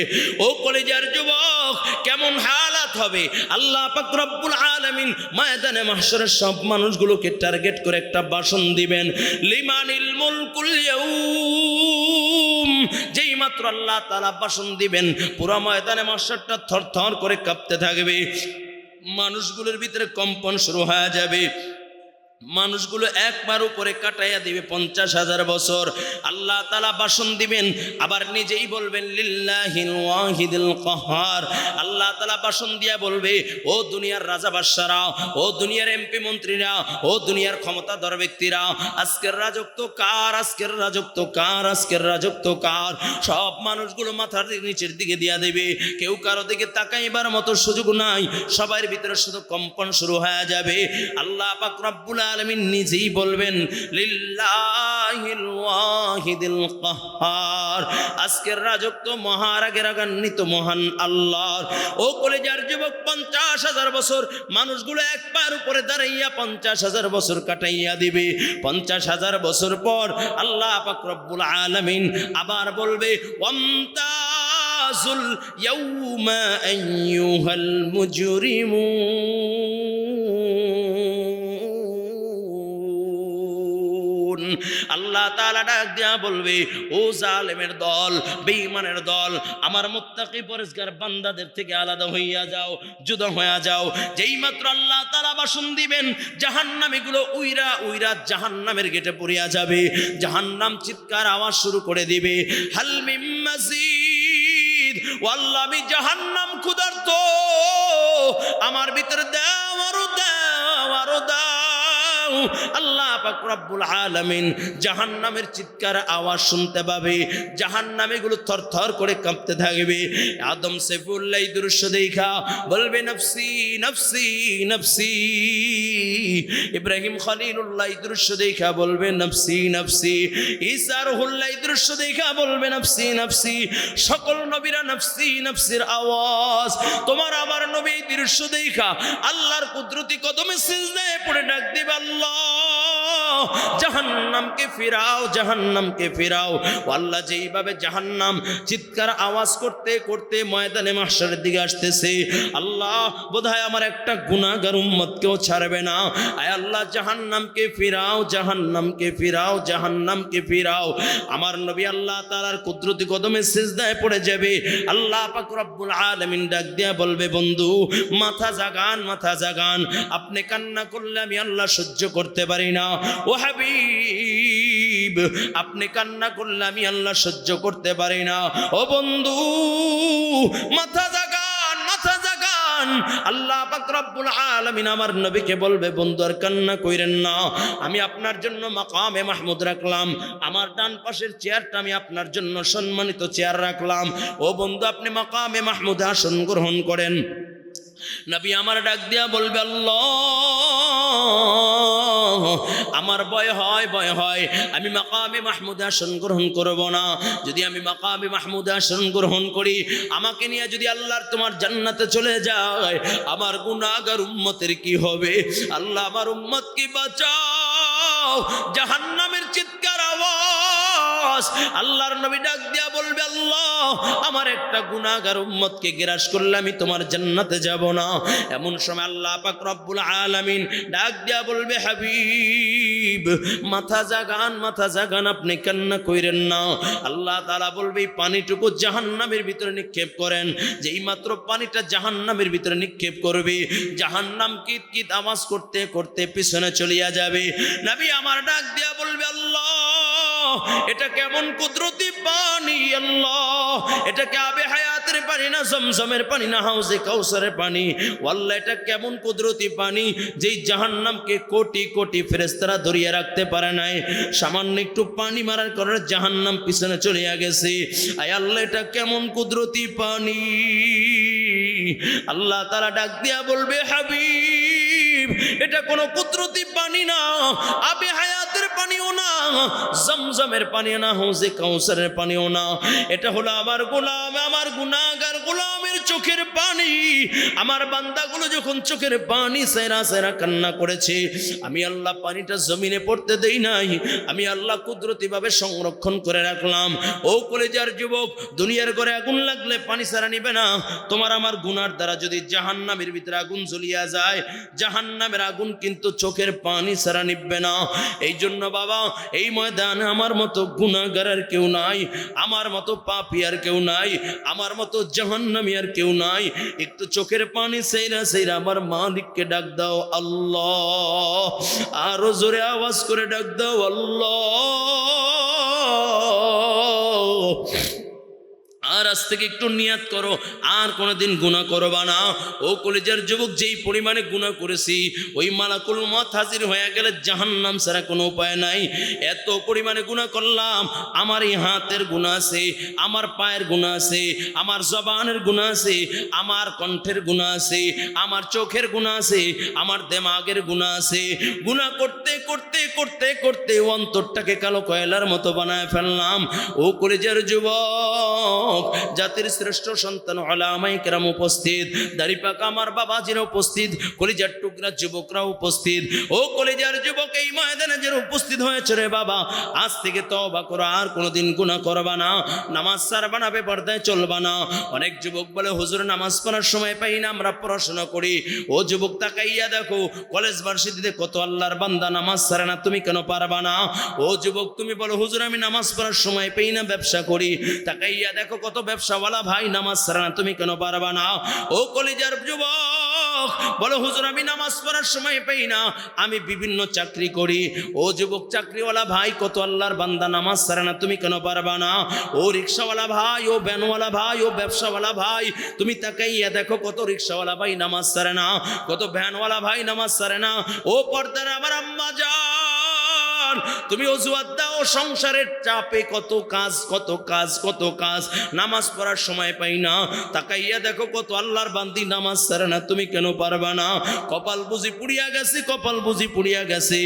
ও কলেজার যুবক, কেমন হালাত হবে। আল্লাহ পাক রব্বুল আলামিন ময়দানে মাহশরের সব মানুষগুলোকে টার্গেট করে একটা ভাষণ দিবেন, লিমানিল মুলকুল ইয়াউম। যেই মাত্র আল্লাহ তাআলা ভাষণ দিবেন, পুরো ময়দানে মাহশরটা থরথর করে কাঁপতে থাকবে, মানুষগুলোর ভিতরে কম্পন শুরু হয়ে যাবে, মানুষগুলো একবার উপরে কাটাইয়া দিবে 50,000 বছর। আল্লাহ তাআলা ভাষণ দিবেন, আবার নিজেই বলবেন লিল্লাহিল ওয়াহিদিল কাহ্হার। আল্লাহ তাআলা ভাষণ দিয়া বলবে, ও দুনিয়ার রাজা বাদশারা, ও দুনিয়ার এমপি মন্ত্রীরা, ও দুনিয়ার ক্ষমতাধর ব্যক্তিরা, আজকের রাজত্ব কার, আজকের রাজত্ব কার, আজকের রাজত্ব কার। সব মানুষগুলো মাথার নিচের দিকে দিয়া দেবে, কেউ কারো দিকে তাকাইবার মতো সুযোগ নাই, সবার ভিতরে শুধু কম্পন শুরু হয়ে যাবে। আল্লাহ পাক রব্বুল আলামিন নিজেই বলবেন লিল্লাহিল ওয়াহিদিল কাহ্হার। আজকের রাজত্ব মহারাগেরাগান্বিত মহান আল্লাহর। ও কলেজার যুবক, 50,000 বছর মানুষগুলো একবার উপরে দাঁড়াইয়া 50,000 বছর কাটাইয়া দিবে। 50,000 বছর পর আল্লাহ পাক রব্বুল আলামিন আবার বলবে, ওয়ামতাজুল ইয়াউমা আইয়ুহাল মুজরিমুন। আল্লাহ তাআলা ডাক দিয়া বলবে, ও জালেমের দল, বেঈমানের দল, আমার মুত্তাকি পরেজগার বান্দাদের থেকে আলাদা হইয়া যাও, জুদা হইয়া যাও। যেই মাত্র আল্লাহ তাআলা ভাষণ দিবেন, জাহান্নামীগুলো উইরা উইরা জাহান্নামের গেটে পড়িয়া যাবে। জাহান্নাম চিৎকার আওয়াজ শুরু করে দিবে, হাল মিম মাজিদ। ওয়াল্লাহ, আমি জাহান্নাম ক্ষুধার্ত, আমার ভিতরে দাও, আরো দাও, আরো দাও। আল্লাহ পাক রব্বুল আলামিন জাহান্নামের চিৎকার আওয়াজ শুনতে পাবে, জাহান্নামীগুলো থরথর করে কাঁপতে থাকবে। আদম সাইফুল্লাহ দৃশ্য দেখা বলবে, নফসি নফসি নফসি। ইব্রাহিম খলিলুল্লাহ দৃশ্য দেখা বলবে, নফসি নফসি। ঈসা রুহুল্লাহ দৃশ্য দেখা বলবে, নফসি নফসি। সকল নবীরা নফসি নফসির আওয়াজ। তোমার আমার নবী দৃশ্য দেখা আল্লাহর কুদরতি কদমে সিজদায় পড়ে ডাক দিবে, আল্লাহ জাহান্নামকে ফিরাও, জাহান্নামকে ফিরাও। আল্লাহ যেইভাবে জাহান্নাম চিৎকার আওয়াজ করতে করতে ময়দানে মাহশরের দিকে আসতেছে, আল্লাহ বোধহয় আমার একটা গুনাহগার উম্মতকেও ছাড়বে না। আয় আল্লাহ, জাহান্নামকে ফিরাও, জাহান্নামকে ফিরাও, জাহান্নামকে ফিরাও। আমার নবী আল্লাহ তাআলার কুদরতি কদমে সিজদায় পড়ে যাবে। আল্লাহ পাক রব্বুল আলামিন ডাক দিয়া বলবে, বন্ধু মাথা জাগান, মাথা জাগান। আপনি কান্না করলে আমি আল্লাহ সহ্য করতে পারি না। ও হাবিব, আপনি কান্না করলে আমি আল্লাহ সহ্য করতে পারি না। ও বন্ধু মাথা জাগান, মাথা জাগান। আল্লাহ পাক রব্বুল আলামিন আমার নবীকে বলবে, বন্ধু আর কান্না কইরেন না, আমি আপনার জন্য মাকামে মাহমুদ রাখলাম, আমার ডান পাশের চেয়ারটা আমি আপনার জন্য সম্মানিত চেয়ার রাখলাম। ও বন্ধু, আপনি মাকামে মাহমুদে আসন গ্রহণ করেন। নবী আমার ডাক দিয়া বলবে, আল্লাহ আমার ভয় হয়, ভয় হয়, আমি মাকামে মাহমুদে আসন গ্রহণ করব না। যদি আমি মাকামে মাহমুদে আসন গ্রহণ করি, আমাকে নিয়ে যদি আল্লাহর তোমার জান্নাতে চলে যায়, আমার গুনাহগার উম্মতের কি হবে? আল্লাহ আমার উম্মতকে বাঁচাও। জাহান্নামের চিৎকার আওয়াজ। আল্লাহর নবী ডাক দিয়া বলবে, আল্লাহ আমার একটা গুনাহগার উম্মতকে গ্রাস করলে আমি তোমার জান্নাতে যাব না। এমন সময় আল্লাহ পাক রব্বুল আলামিন ডাক দিয়া বলবে, হাবিব মাথা জাগান, মাথা জাগান, আপনি কান্না কইরেন না। আল্লাহ তাআলা বলবে, পানিটুকু জাহান্নামের ভিতরে নিক্ষেপ করেন। যেই মাত্র পানিটা জাহান্নামের ভিতরে নিক্ষেপ করবে, জাহান্নাম কিত কিত আওয়াজ করতে করতে পিছনে চলিয়া যাবে। নবী আমার ডাক দিয়া বলবে, আল্লাহ এটা কেমন কুদরতি পানি, আল্লাহ এটা কি আবে হায়াতের পানি না জমজমের পানি না হাউজে কাউসারের পানি? আল্লাহ এটা কেমন কুদরতি পানি, যেই জাহান্নামকে কোটি কোটি ফেরেশতারা ধরিয়ে রাখতে পারে নাই। সামান্য একটু পানি মারার কারণে জাহান্নাম পিছনে চলিয়া গেছে। আয় আল্লাহ এটা কেমন কুদরতি পানি? আল্লাহ তাআলা ডাক দিয়া বলবে, হাবিব এটা কোনো কুদরতি পানি না, আবে হায়াতের পানিও না, জমজমের পানিও না, হাউজে কাউসারের পানিও না। এটা হলো আমার গোলাম, আমার গুনাহগার গোলামের চোখের পানি। আমার বান্দাগুলো যখন চোখের পানি সেরা সেরা কান্না করেছে, আমি আল্লাহ পানিটা জমিনে পড়তে দেই নাই, আমি আল্লাহ কুদরতি ভাবে সংরক্ষণ করে রাখলাম। ও কলেজার যুবক, দুনিয়ার ঘরে আগুন লাগলে পানি ছাড়া নিবে না। তোমার আমার গুনার দ্বারা যদি জাহান্নামের ভিতরে আগুন জ্বলিয়া যায়, জাহান্নামের আগুন কিন্তু চোখের পানি ছাড়া নিবে না। এই জন্য বাবা, এই ময়দানে আমার মতো গুনাহগার আর কেউ নাই, আমার মতো পাপী আর কেউ নাই, আমার মতো জাহান্নামী আর কেউ নাই। একটু চোখের পানি সেইরা সেইরা আমার মালিককে ডাক দাও আল্লাহ, আরো জোরে আওয়াজ করে ডাক দাও আল্লাহ। আর আজ থেকে একটু নিয়াত করো, আর কোনোদিন গুনাহ করবা না। ও কলেজের যুবক, যেই পরিমাণে গুনাহ করেছি, ওই মালাকুল মওত হাজির হয়ে গেলে জাহান্নাম ছাড়া কোনো উপায় নাই। এত পরিমাণে গুনাহ করলাম, আমার এই হাতের গুনাহ আছে, আমার পায়ের গুনাহ আছে, আমার জবানের গুনাহ আছে, আমার কণ্ঠের গুনাহ আছে, আমার চোখের গুনাহ আছে, আমার দেমাগের গুনাহ আছে। গুনাহ করতে করতে করতে করতে অন্তরটাকে কালো কয়লার মতো বানায় ফেললাম। ও কলেজের যুবক, জাতির শ্রেষ্ঠ সন্তান উলামায়ে কেরাম উপস্থিত, দাড়িপাকা আমার বাবাজিরা উপস্থিত, কলিজার টুকরা যুবকরা উপস্থিত। ও কলিজার যুবক, এই ময়দানে যে উপস্থিত হয়েছে রে বাবা, আজ থেকে তওবা করো, আর কোনোদিন গুনাহ করবা না, নামাজ ছাড়বা না, বেপরদায় চলবা না। অনেক যুবক বলে হুজুর নামাজ পড়ার সময় পাই না, আমরা পড়াশোনা করি। ও যুবক, তাকাইয়া দেখো কলেজ ভার্সিটিতে কত আল্লাহর বান্দা নামাজ ছাড়ে না, তুমি কেন পারবা না? ও যুবক, তুমি বলো হুজুর আমি নামাজ পড়ার সময় পাই না, ব্যবসা করি। তাকাইয়া দেখো কত ব্যবসাওয়ালা ভাই নামাজ ছাড়ে না, তুমি কেন পারবা না? ও কলিজার যুবক, বলো হুজুর আমি নামাজ পড়ার সময় পাই না, আমি বিভিন্ন চাকরি করি। ও যুবক, চাকরিওয়ালা ভাই কত আল্লাহর বান্দা নামাজ ছাড়ে না, তুমি কেন পারবা না? ও রিক্সাওয়ালা ভাই, ও ভ্যানওয়ালা ভাই, ও ব্যবসাওয়ালা ভাই, তুমি তাকাইয়া দেখো কত রিক্সাওয়ালা ভাই নামাজ ছাড়ে না, কত ভ্যানওয়ালা ভাই নামাজ ছাড়ে না। ও পর্দার আমার আম্মা জান, তুমি অজুহাত দাও সংসারের চাপে, কত কাজ কত কাজ কত কাজ, নামাজ পড়ার সময় পাই না। তাকাইয়া দেখো কত আল্লাহর বান্দি নামাজ ছাড়ে না, তুমি কেন পারবা না? কপাল বুঝি পুড়িয়া গেছে, কপাল বুঝি পুড়িয়া গেছে,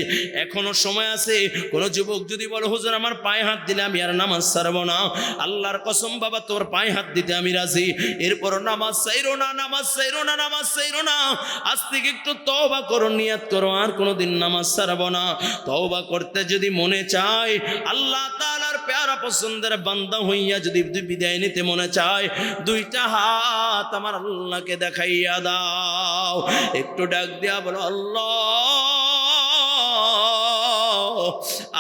এখনো সময় আছে। কোন যুবক যদি বলো হুজুর আমার পায়ে হাত দিলে আমি আর নামাজ ছাড়বো না, আল্লাহর কসম বাবা তোর পায়ে হাত দিতে আমি রাজি, এরপর নামাজ ছাইরো না, নামাজ ছাইরো না, নামাজ ছাইরো না। আজ থেকে একটু তওবা করো, নিয়াত করো, আর কোনোদিন নামাজ ছাড়বো না। তওবা করতে যদি মনে চায়, আল্লাহ তাআলার প্যারা পছন্দের বান্দা হইয়া যদি বিদায় নিতে মনে চায়, দুইটা হাত আমার আল্লাহকে দেখাইয়া দাও, একটু ডাক দিয়া বলো আল্লাহ,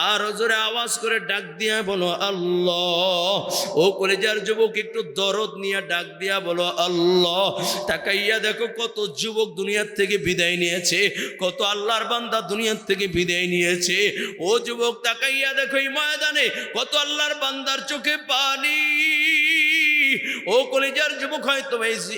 আর জোরে আওয়াজ করে ডাক দিয়া বলো আল্লাহ। ও কলেজার যুবক, একটু দরদ নিয়ে ডাক দিয়া বলো আল্লাহ। তাকাইয়া দেখো কত যুবক দুনিয়ার থেকে বিদায় নিয়েছে, কত আল্লাহর বান্দা দুনিয়ার থেকে বিদায় নিয়েছে। ও যুবক, তাকাইয়া দেখো এই ময়দানে কত আল্লাহর বান্দার চোখে পানি। ও কলেজার যুবক, হয়তো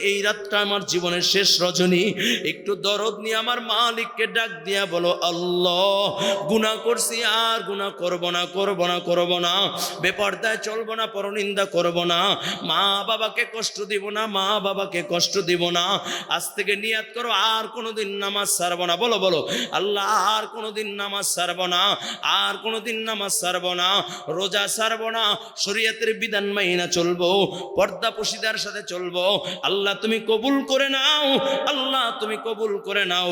এই রাতটা আমার জীবনের শেষ রজনী, একটু দরদ নিয়ে আমার মালিককে ডাক দিয়া বলো আল্লাহ, গুনাহ করছি, আর গুনাহ করব না, করব না, করব না, বেপরদায় চলবো না, পরনিন্দা করব না, মা বাবাকে কষ্ট দিব না, মা বাবাকে কষ্ট দিব না। আজ থেকে নিয়াত করো, আর কোনোদিন নামাজ ছাড়বো না। বলো বলো আল্লাহ, আর কোনোদিন নামাজ ছাড়বো না, আর কোনোদিন নামাজ ছাড়বো না, রোজা ছাড়বো না, শরীয়তের বিধান মাইনা চলবো, পর্দা পশিদার সাথে চলবো। আল্লাহ তুমি কবুল করে নাও, আল্লাহ তুমি কবুল করে নাও।